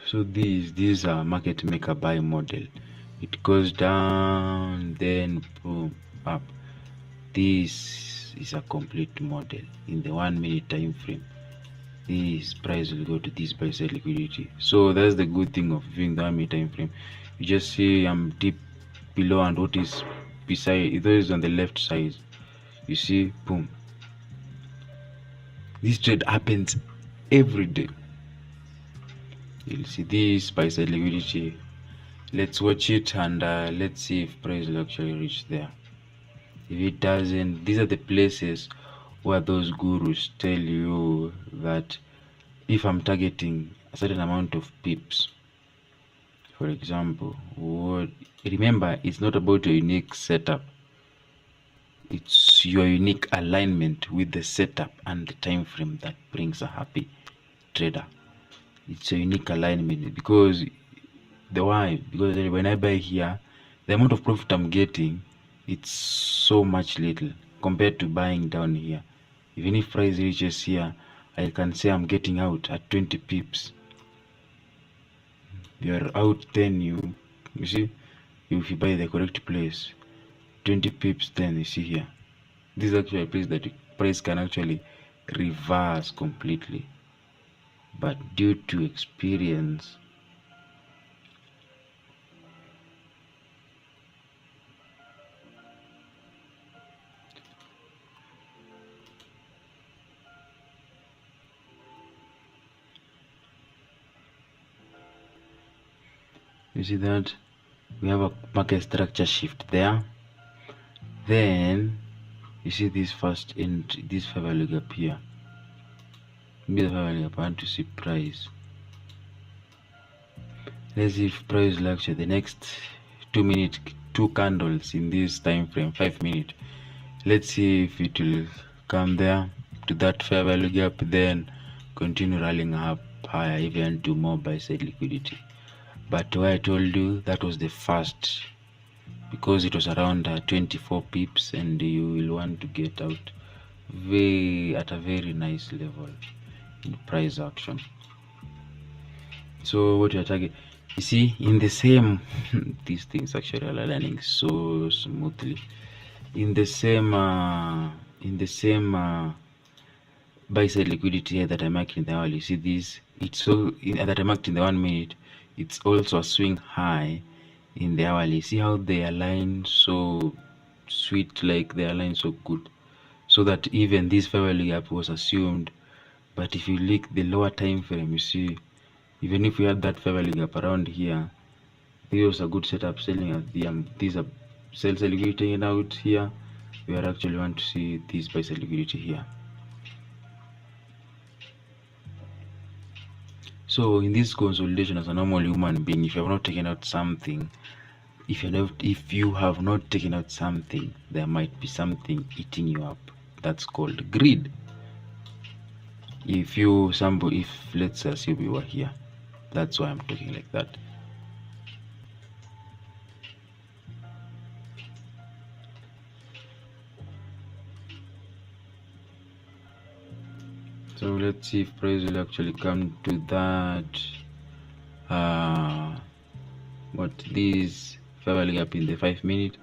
So these are market maker buy model. It goes down, then boom, up. This is a complete model in the 1 minute time frame. This price will go to this buy side liquidity. So that's the good thing of viewing the 1 minute time frame. You just see I'm deep below, and what is beside, those on the left side, you see, boom. This trade happens every day. You'll see this buy side liquidity. Let's watch it, and let's see if price will actually reach there. If it doesn't, these are the places where those gurus tell you that if I'm targeting a certain amount of pips, for example, remember, it's not about your unique setup, it's your unique alignment with the setup and the time frame that brings a happy trader. It's a unique alignment, because when I buy here, the amount of profit I'm getting, it's so much little compared to buying down here. Even if price reaches here, I can say I'm getting out at 20 pips. You're out 10, you see, if you buy the correct place, 20 pips, then you see here, this is actually a place that price can actually reverse completely. But due to experience, you see that we have a market structure shift there. Then you see this first entry, this fair value gap here. This fair value gap, I want to see price. Let's see if price will actually the next 2 minutes, 2 candles in this time frame, 5 minutes. Let's see if it will come there to that fair value gap, then continue rallying up higher, even to more buy side liquidity. but why I told you that was the first, because it was around 24 pips, and you will want to get out at a very nice level in price action. So what you're targeting, you see, in the same these things actually are aligning so smoothly in the same buy side liquidity here that I marked in the hourly. You see this, it's so that I marked in the 1 minute, it's also a swing high in the hourly. See how they align so sweet, like they align so good, so that even this fair value gap was assumed. But if you look the lower time frame, you see, even if we had that fair value gap around here, this was a good setup selling at the these are sales liquidity taken out here. We are actually want to see this buy side liquidity here. So in this consolidation, as a normal human being, if you have not taken out something, if you have not taken out something, there might be something eating you up. That's called greed. If let's assume you were here, that's why I'm talking like that. So let's see if price will actually come to that what this fair value gap in the 5 minute,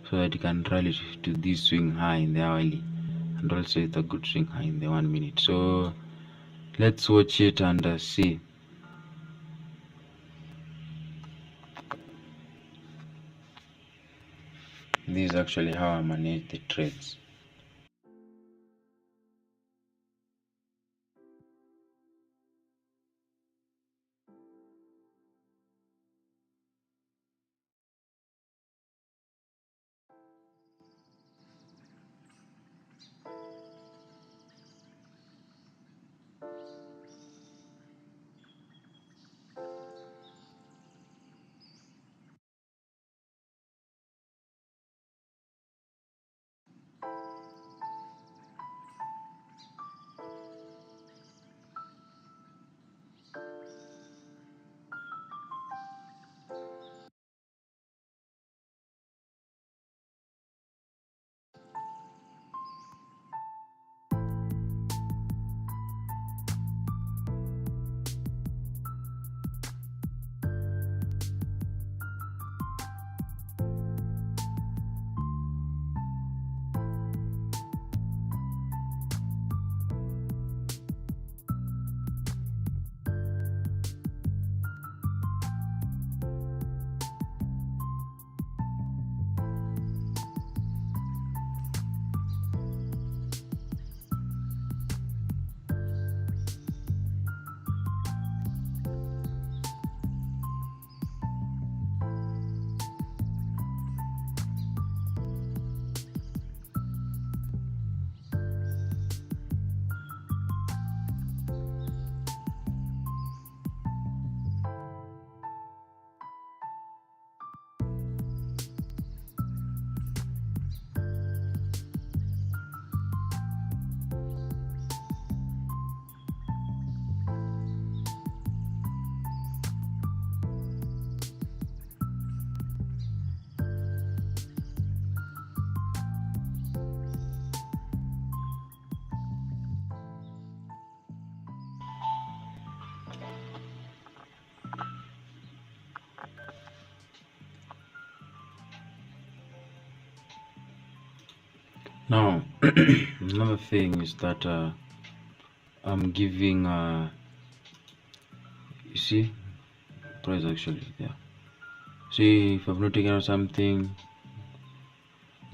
so that you can rally to this swing high in the hourly, and also it's a good swing high in the 1 minute. So let's watch it and see. This is actually how I manage the trades. Now another thing is that I'm giving you see, price actually there. See, if I've not taken out something,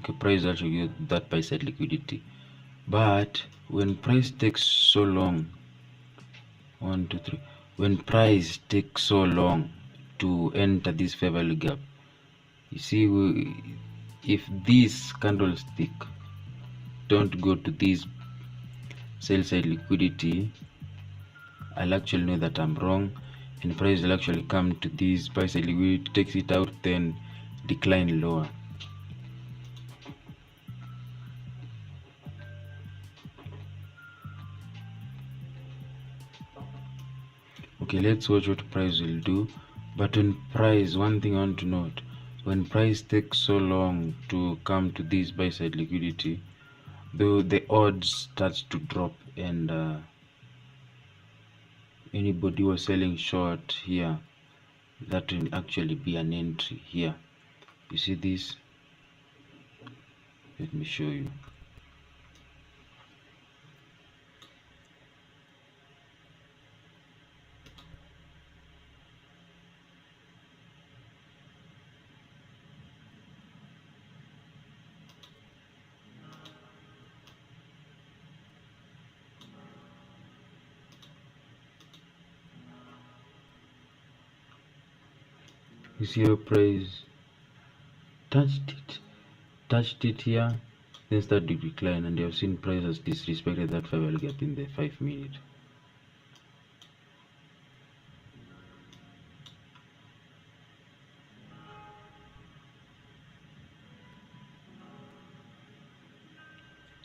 okay, price actually get that buy side liquidity. But when price takes so long, 1 2 3, when price takes so long to enter this fair value gap, you see, if this candlestick don't go to this sell side liquidity, I'll actually know that I'm wrong, and price will actually come to this buy side liquidity, takes it out, then decline lower. Okay, let's watch what price will do But when price, one thing I want to note, when price takes so long to come to this buy side liquidity, though the odds starts to drop, and anybody was selling short here, that will actually be an entry here. You see this? Let me show you. You see your price touched it here, then started to decline, and you have seen price has disrespected that 5-hour gap in the 5-minute.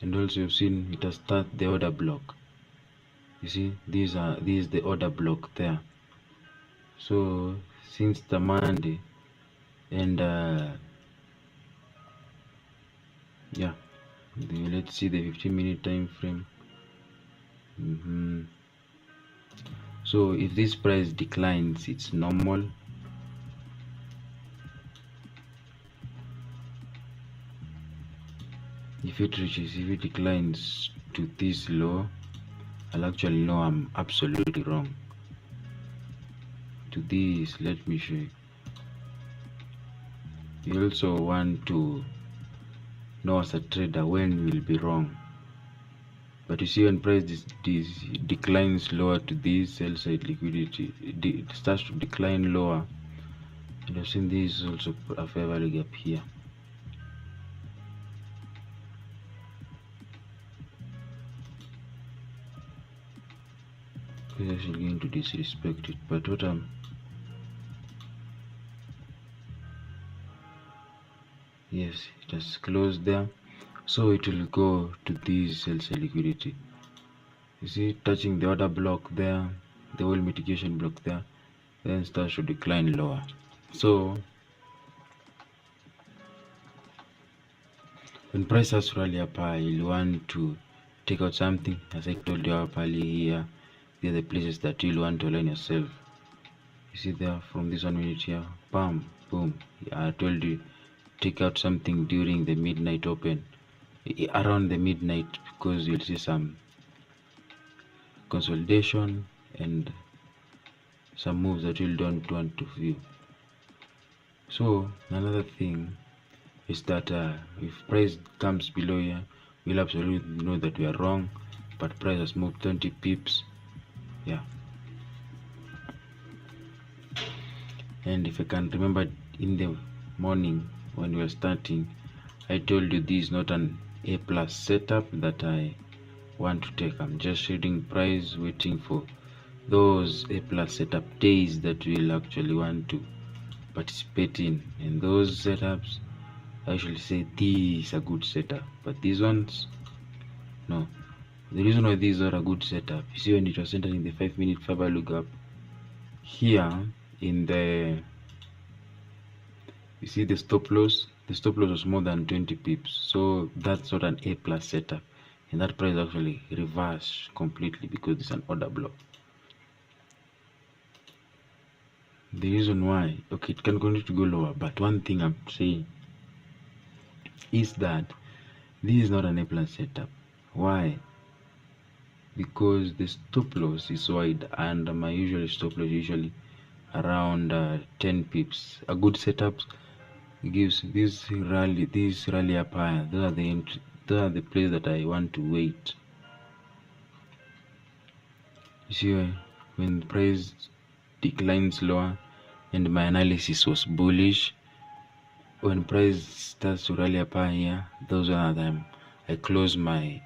And also you've seen it has started the order block. You see, this is the order block there. So since the Monday, and yeah, let's see the 15-minute time frame. So if this price declines, it's normal. If it declines to this low, I'll actually know I'm absolutely wrong. To this, let me show you. You also want to know as a trader when you will be wrong. But you see, when price declines lower to this sell side liquidity, it starts to decline lower. And I've seen this is also a fair value gap here. It's actually going to disrespect it, but what yes, it has closed there, so it will go to this sell side liquidity. You see, touching the order block there, the whole mitigation block there, then starts to decline lower. So when price has to rally up high, you'll want to take out something. As I told you up earlier here, these are the places that you'll want to align yourself. You see there, from this 1 minute here, bam, boom. I told you, take out something during the midnight open, around the midnight, because you'll see some consolidation and some moves that you don't want to view. So another thing is that if price comes below here, we'll absolutely know that we are wrong, but price has moved 20 pips. Yeah, and if I can remember, in the morning when we were starting, I told you this is not an A plus setup that I want to take. I'm just reading price, waiting for those A plus setup days that we'll actually want to participate in. And those setups, I actually say these are good setup, but these ones, no. The reason why these are a good setup, you see, when it was entering the 5-minute fair value gap here in the, you see the stop loss was more than 20 pips, so that's not an A plus setup, and that price actually reversed completely because it's an order block. The reason why, okay, it can continue to go lower, but one thing I'm saying is that this is not an A plus setup. Why? Because the stop loss is wide, and my usual stop loss usually around 10 pips. A good setup gives this rally up higher. Those are the place that I want to wait. You see, when the price declines lower, and my analysis was bullish, when price starts to rally up higher, those are the time I close my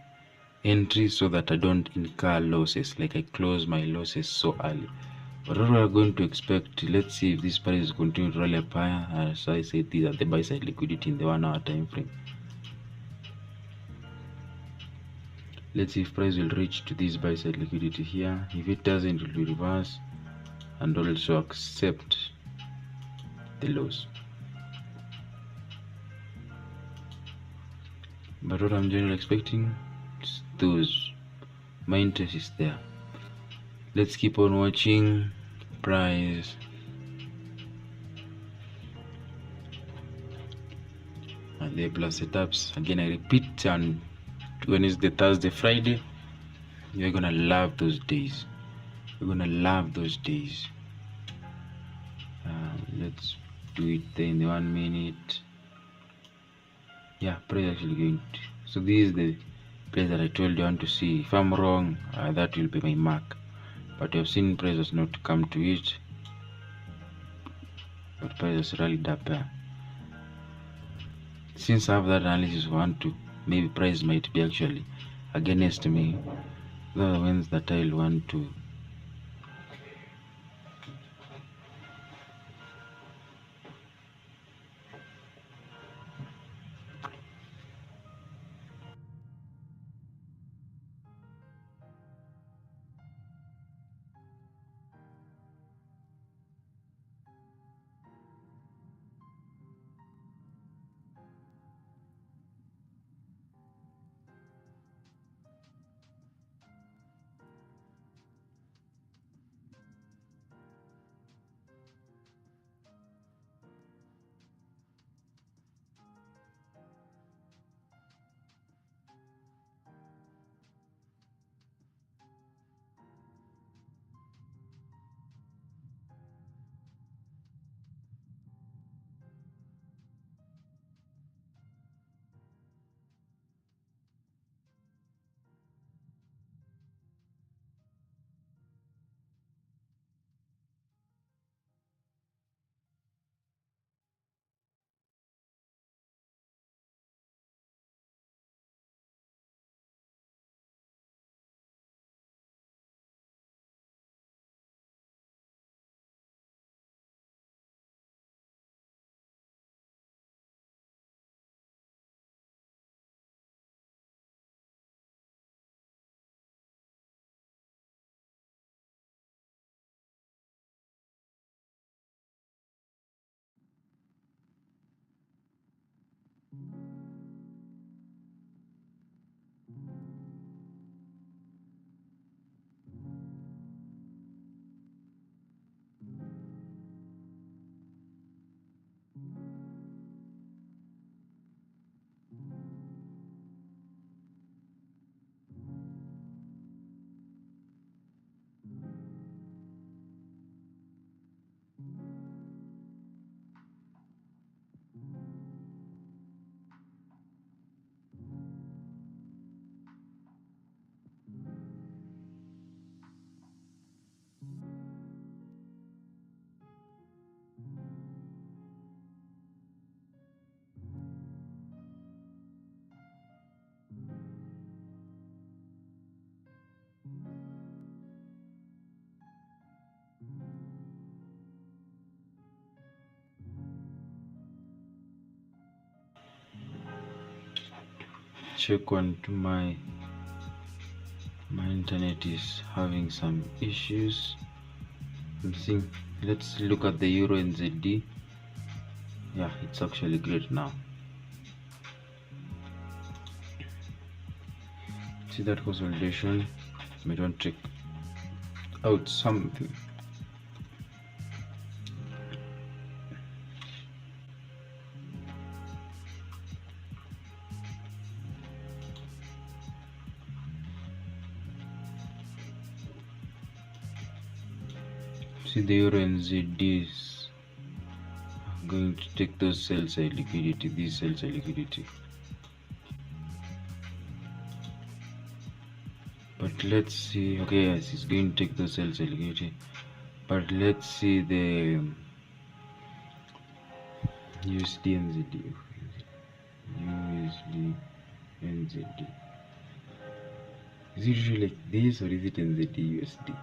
entry so that I don't incur losses, like I close my losses so early. But what we are going to expect, let's see if this price continue to rally up higher. As I said, these are the buy side liquidity in the 1 hour time frame. Let's see if price will reach to this buy side liquidity here. If it doesn't, it will reverse and also accept the lows. But what I'm generally expecting is those. My interest is there. Let's keep on watching price. And the plus setups. Again, I repeat, on Wednesday, Thursday, Friday, you're gonna love those days. You're gonna love those days. Let's do it there in the 1 minute. Yeah, price actually going to, so this is the place that I told you I want to see. If I'm wrong, that will be my mark. But you have seen price has not come to it, but price has rallied up there. Since I have that analysis, want to maybe price might be actually against me. Those are the ones that I'll want to check on to my internet is having some issues. Let's look at the Euro NZD. Yeah, it's actually great now. See that consolidation? We don't check out something. See the Euro NZD is going to take those sell side liquidity, these sell side liquidity. But let's see. Okay, yes, it's going to take those sell side liquidity. But let's see the USD NZD. USD NZD. Is it really like this or is it NZD USD?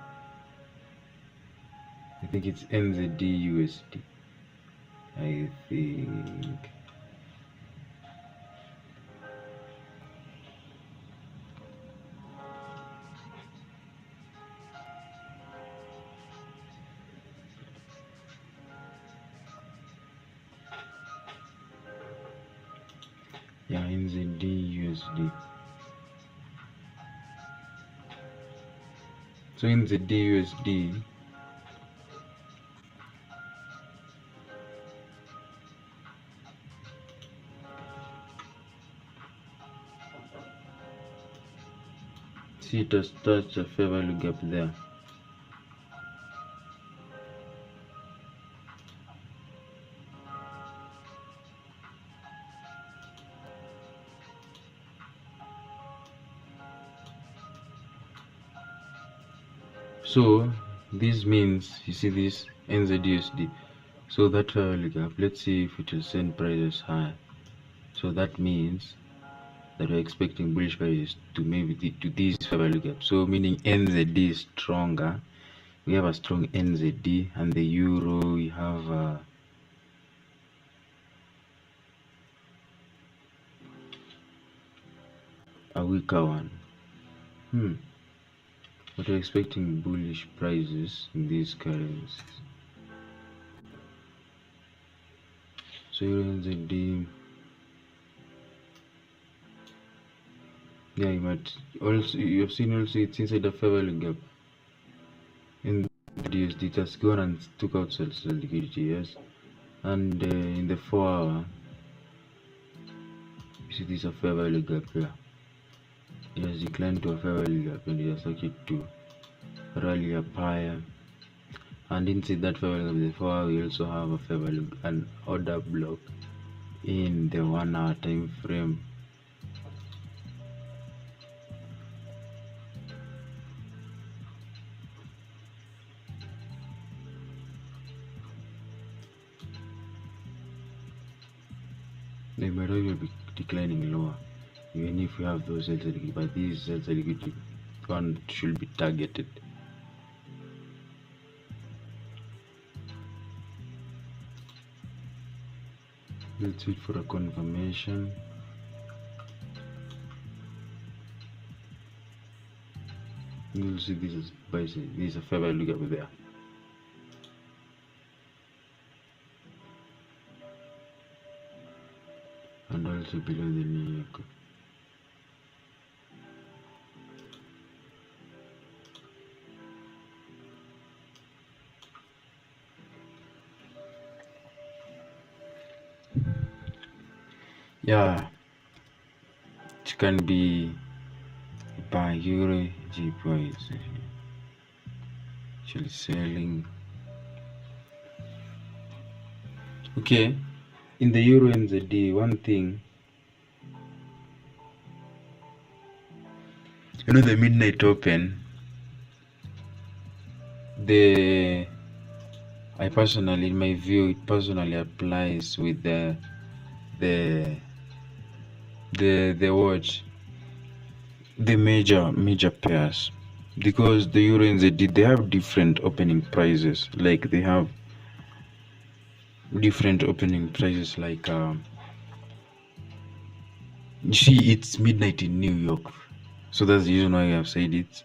I think it's NZD USD. I think. Yeah, NZD USD. So NZD USD, see it has touched a fair value gap there. So this means, you see this NZUSD, so that fair value gap, let's see if it will send prices higher. So that means that we're expecting bullish prices to maybe to this fair value gap. So meaning NZD is stronger. We have a strong NZD, and the euro we have a weaker one. But we're expecting bullish prices in these currencies. So euro NZD, yeah, you might also, you have seen also it's inside the fair value gap. In the USD, it has gone and took out sell liquidity, yes. And in the 4 hour, you see this is a fair value gap here. It has declined to a fair value gap, and it has started to rally up higher. And inside that fair value gap, the 4 hour, we also have a fair value, an order block in the 1 hour time frame. They might also be declining lower, even if we have those sales liquidity, but these sales liquidity one should be targeted. Let's wait for a confirmation. You'll see this is basic. This is a fair value gap there. And also below the New York. Yeah, it can be by EUR GBP actually selling. Okay, in the euro NZD, one thing, you know, the midnight open, I personally, in my view, it personally applies with the watch, the major pairs, because the euro and ZD, they have different opening prices. Like they have different opening prices. Like you see, it's midnight in New York, so that's the reason why I have said it's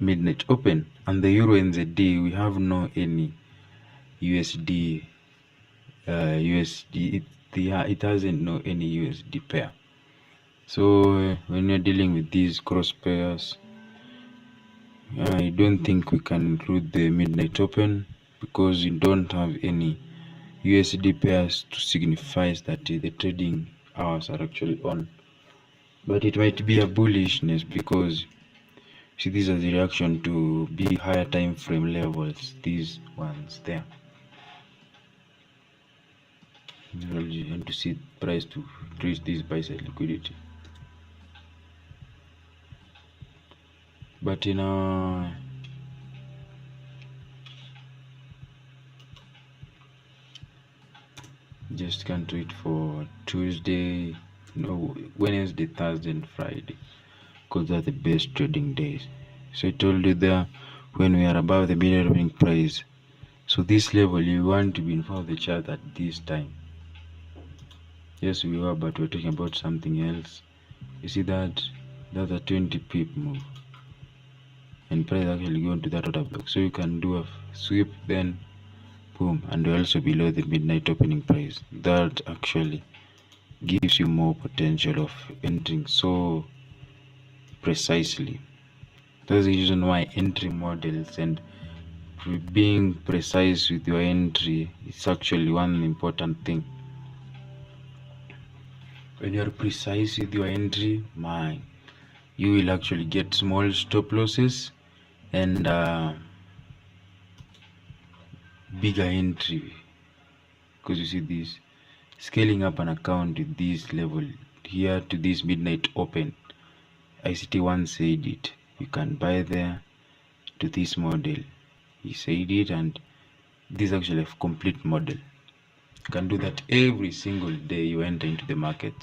midnight open. And the euro and ZD, we have no any USD. USD, it hasn't no any USD pair. So when you're dealing with these cross pairs, I don't think we can include the midnight open, because you don't have any USD pairs to signify that the trading hours are actually on. But it might be a bullishness, because see, these are the reaction to big higher time frame levels, these ones there. And to see price to reach this buy side liquidity. But just can't wait for Tuesday, no, Wednesday, Thursday, and Friday, because they're the best trading days. So I told you there, when we are above the middle opening price, so this level you want to be in front of the chart at this time. Yes, we were, but we're talking about something else. You see that that's a 20 pip move, and price actually going to that order block, so you can do a sweep, then boom, and also below the midnight opening price. That actually gives you more potential of entering so precisely. That's the reason why entry models and being precise with your entry is actually one important thing. When you're precise with your entry, you will actually get small stop losses and bigger entry, because you see this scaling up an account with this level here to this midnight open. ICT once said it, you can buy there to this model. He said it, and this is actually a complete model. You can do that every single day you enter into the market.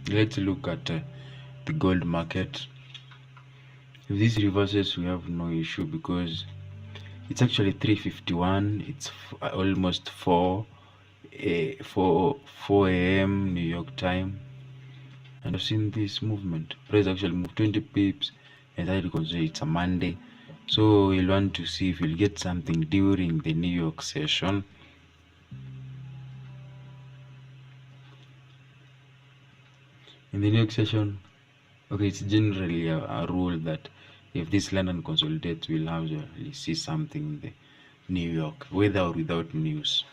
Let's look at the gold market. If this reverses, we have no issue because it's actually 351. It's almost 4 a.m. New York time, and I've seen this movement. Price actually moved 20 pips, and I consider it's a Monday, so we'll want to see if we'll get something during the New York session. In the New York session, okay, it's generally a rule that if this London consolidates, we'll have to see something in the New York, whether or without news.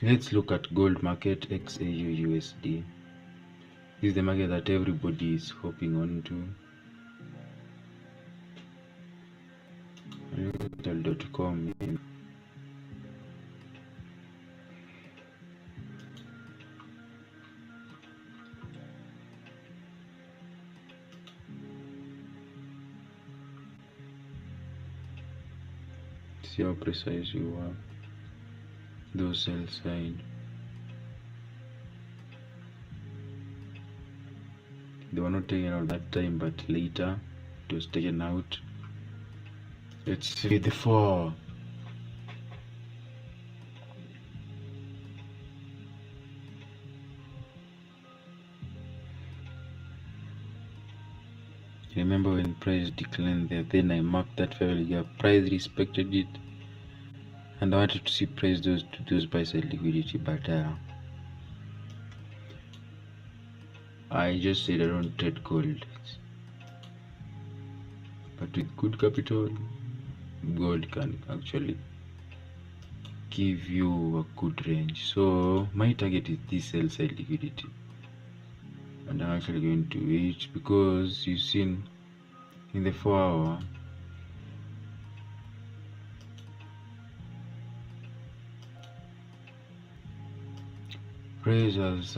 Let's look at gold market XAU USD. This is the market that everybody is hopping onto. Capital.com. See how precise you are. Those sell side. They were not taken out that time, but later it was taken out. Let's see the 4. Remember when price declined there, then I marked that fairly gap. Price respected it, and I wanted to see price to those buy side liquidity, but I just said I don't trade gold. But with good capital, gold can actually give you a good range. So my target is this sell side liquidity, and I'm actually going to reach, because you've seen in the 4 hour price has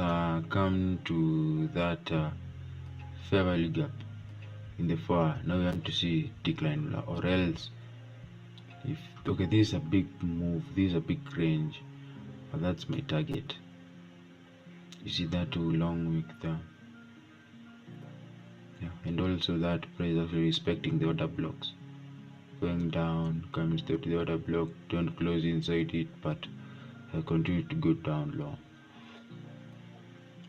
come to that fair value gap in the 4 hour. Now we want to see decline, or else if okay, this is a big move, this is a big range, but that's my target. You see that too long wick there, yeah, and also that price actually respecting the order blocks, going down, comes to the order block, don't close inside it, but I continue to go down low.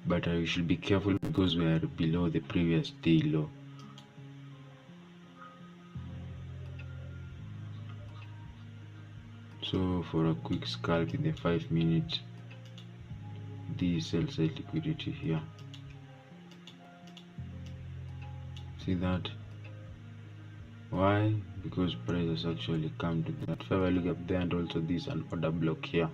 But I should be careful because we are below the previous day low. So for a quick scalp in the 5 minutes, the sell side liquidity here. See that? Why? Because price has actually come to that fair value gap there, and also this an order block here.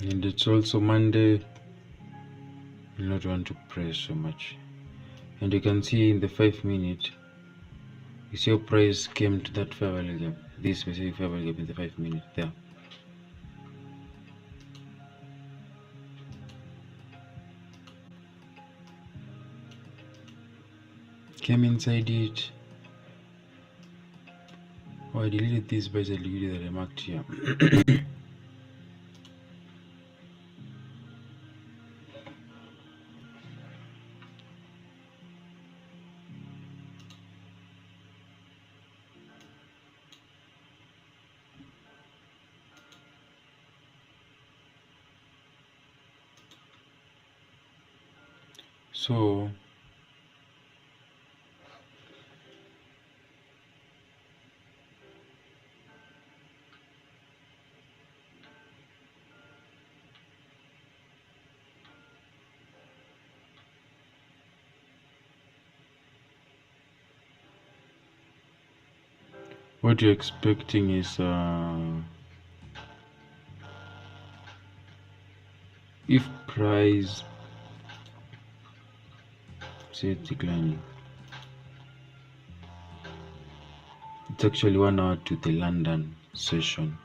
And it's also Monday. You not want to press so much. And you can see in the 5 minutes, you see how price came to that fair value gap. This specific fair value gap in the 5 minutes there. Came inside it. Oh, I deleted this by the liquidity that I marked here. So what you're expecting is if price say declining, it's actually 1 hour to the London session.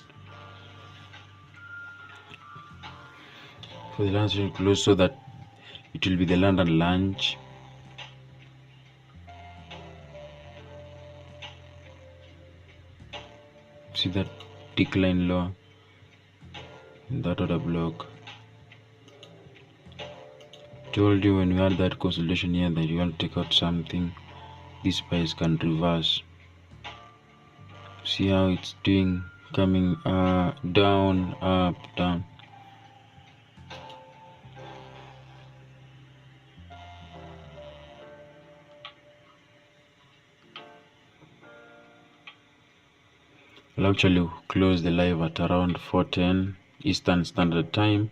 For the London session close, so that it will be the London lunch. See that decline low in that other block. Told you when we had that consolidation here that you want to take out something, this price can reverse. See how it's doing, coming down, up, down. I'll actually close the live at around 4:10 Eastern Standard Time.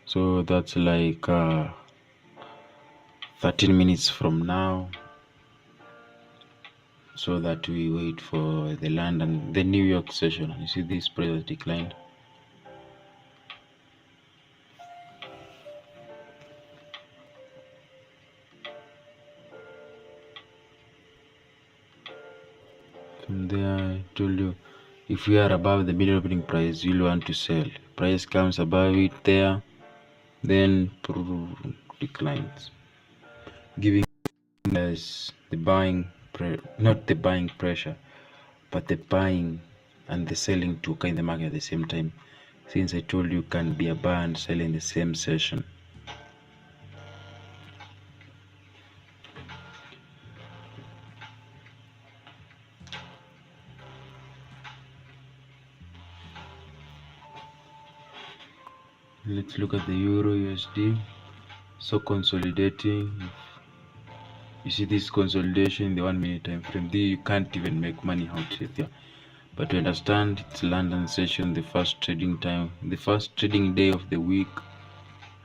So that's like 13 minutes from now. So that we wait for the New York session. You see this price has declined. From there, I told you, if we are above the middle opening price, you'll want to sell. Price comes above it there, then declines, giving us the buying, not the buying pressure, but the buying and the selling to occur in the market at the same time. Since I told you can be a buy and sell in the same session. Let's look at the Euro USD. So consolidating. You see this consolidation in the 1 minute time frame. There you can't even make money out here. But to understand, it's London session, the first trading time, the first trading day of the week,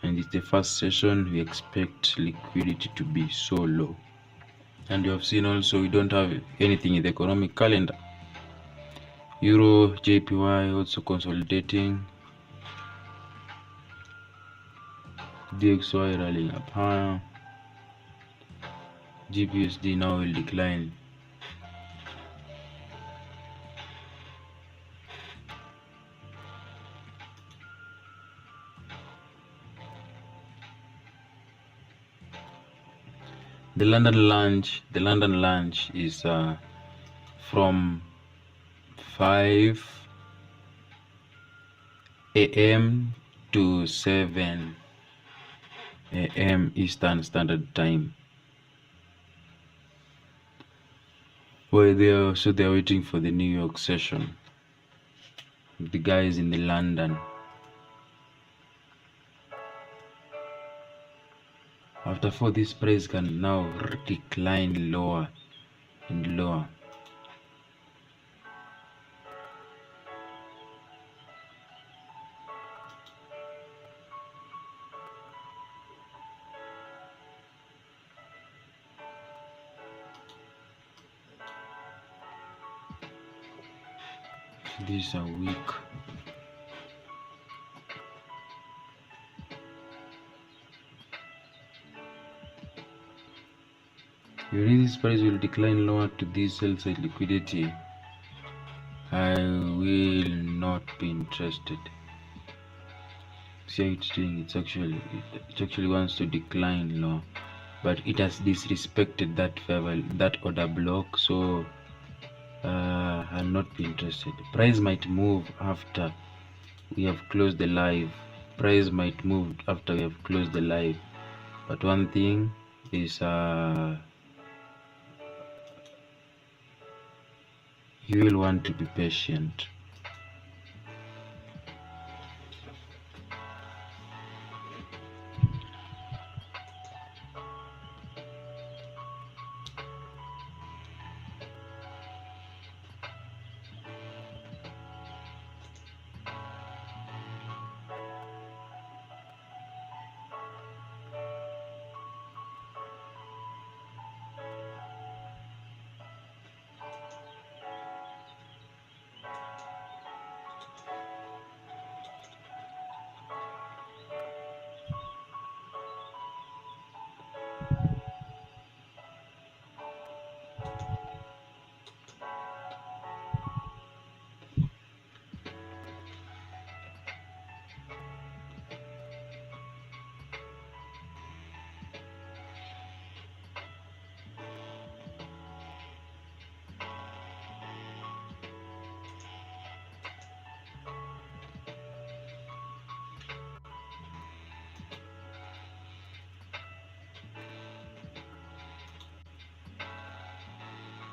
and it's the first session. We expect liquidity to be so low. And you have seen also we don't have anything in the economic calendar. Euro JPY also consolidating. DXY rallying up higher. GBUSD now will decline. The London lunch is from 5 a.m. to 7 a.m. Eastern Standard Time. Well, they're waiting for the New York session. The guys in the London. After 4, this price can now decline lower and lower. These are weak. You think this price will decline lower to this sell side liquidity? I will not be interested. See how it's doing. It actually wants to decline lower, but it has disrespected that order block. So I'll not be interested. Price might move after we have closed the live. Price might move after we have closed the live. But one thing is you will want to be patient.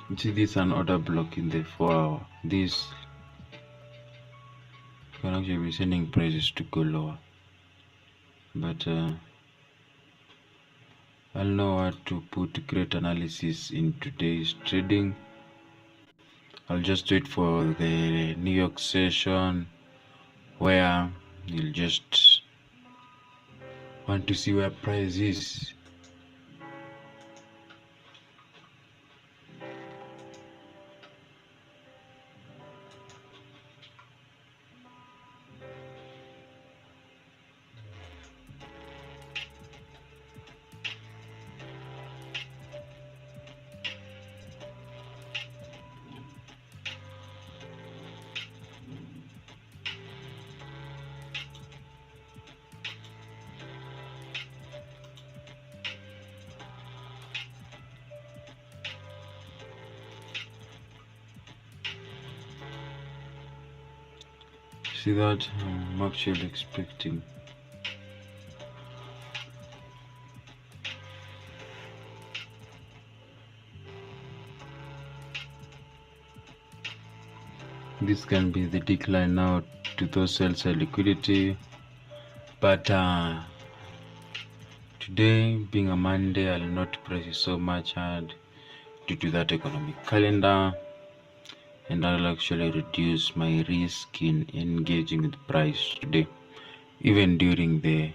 You see, this is an order block in the 4-hour. This can actually be sending prices to go lower, but I'll know what to put great analysis in today's trading. I'll just wait for the New York session, where you'll just want to see where price is. See that? I'm actually expecting this can be the decline now to those sell liquidity, but today being a Monday, I'll not press it so much hard due to that economic calendar, and I'll actually reduce my risk in engaging with price today, even during the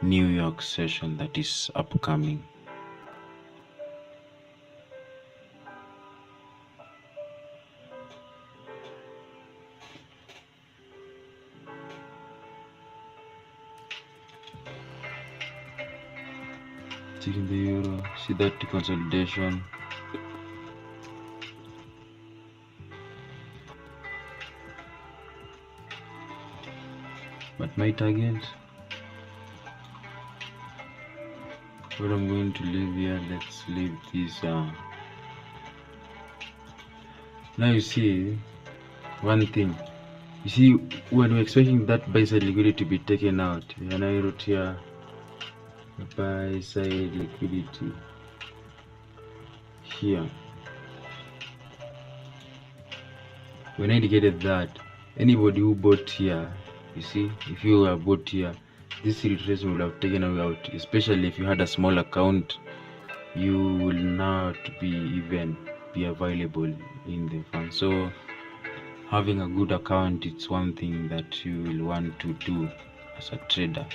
New York session that is upcoming. Taking the euro, see that consolidation. But my target, what I'm going to leave here, let's leave this. Now you see one thing. You see, when we're expecting that buy side liquidity to be taken out, and I wrote here buy side liquidity here. When I indicated that, anybody who bought here, you see, if you were bought here, this retracement would have taken you out, especially if you had a small account. You will not be available in the fund. So having a good account, it's one thing that you will want to do as a trader,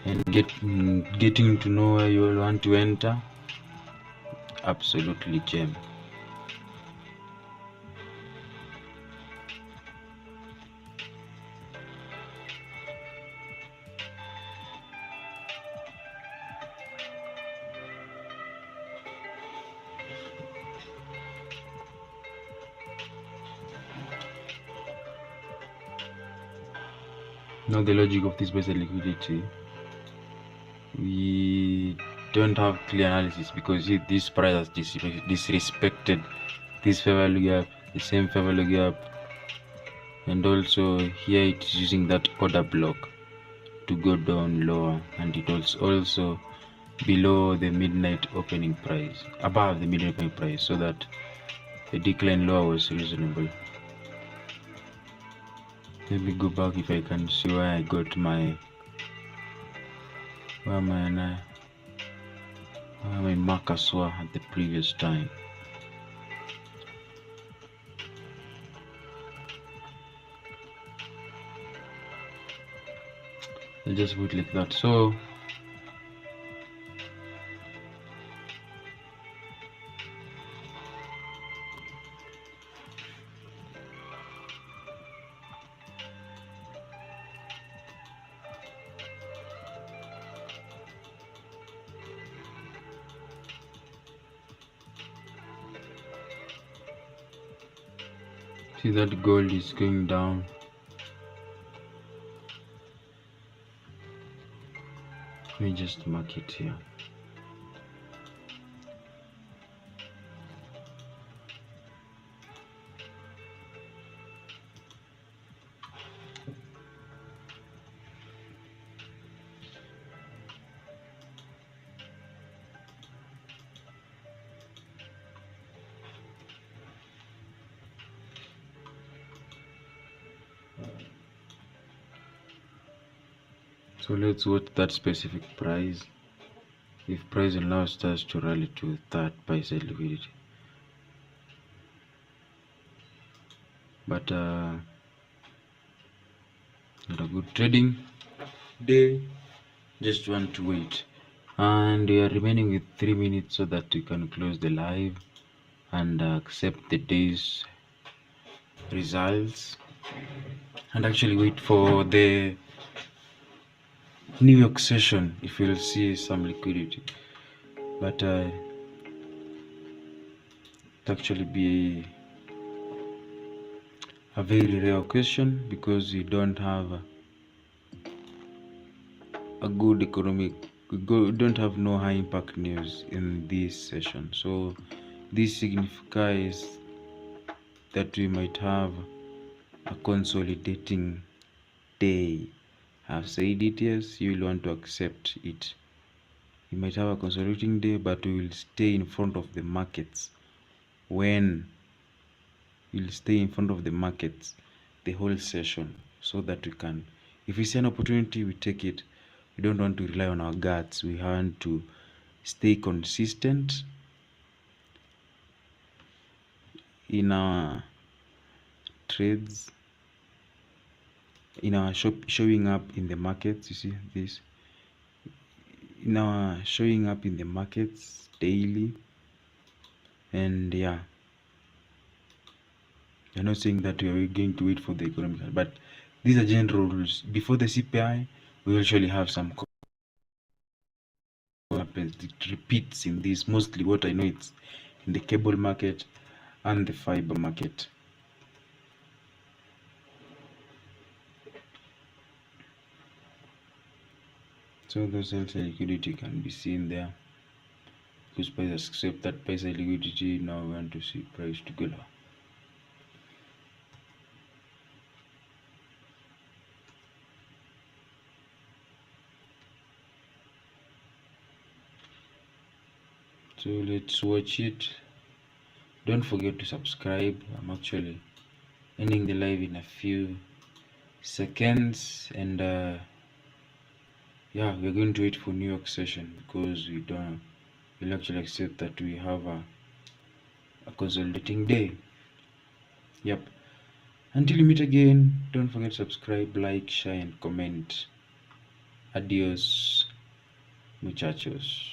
and getting to know where you will want to enter, absolutely gem. Now the logic of this basic liquidity, we don't have clear analysis, because this price has disrespected this fair value gap, the same fair value gap, and also here it is using that order block to go down lower, and it was also below the midnight opening price, above the midnight opening price, so that the decline lower was reasonable. Let me go back if I can see where I got my where my markers were at the previous time. I'll just put it like that. So See that gold is going down. Let me just mark it here. So let's watch that specific price. If price now starts to rally to that buy side liquidity, but not a good trading day. Just want to wait, and we are remaining with 3 minutes so that we can close the live and accept the day's results and actually wait for the New York session if we'll see some liquidity. But it actually be a very rare occasion because we don't have a good economic, we don't have no high impact news in this session. So this signifies that we might have a consolidating day. I've said it, yes, you will want to accept it. You might have a consolidating day, but we will stay in front of the markets. When you'll stay in front of the markets the whole session, so that we can, if we see an opportunity, we take it. We don't want to rely on our guts. We want to stay consistent in our trades, in our showing up in the markets. You see this, in our showing up in the markets daily. And yeah, we're not saying that we are going to wait for the economic, but these are general rules. Before the CPI, we usually have some happens. It repeats in this. Mostly what I know, it's in the cable market and the fiber market. So those sales liquidity can be seen there, because prices accept that price liquidity. Now we want to see price to go down. So let's watch it. Don't forget to subscribe. I'm actually ending the live in a few seconds, and yeah, we're going to wait for New York session because we'll actually accept that we have a consolidating day. Yep. Until we meet again, don't forget to subscribe, like, share, and comment. Adios, muchachos.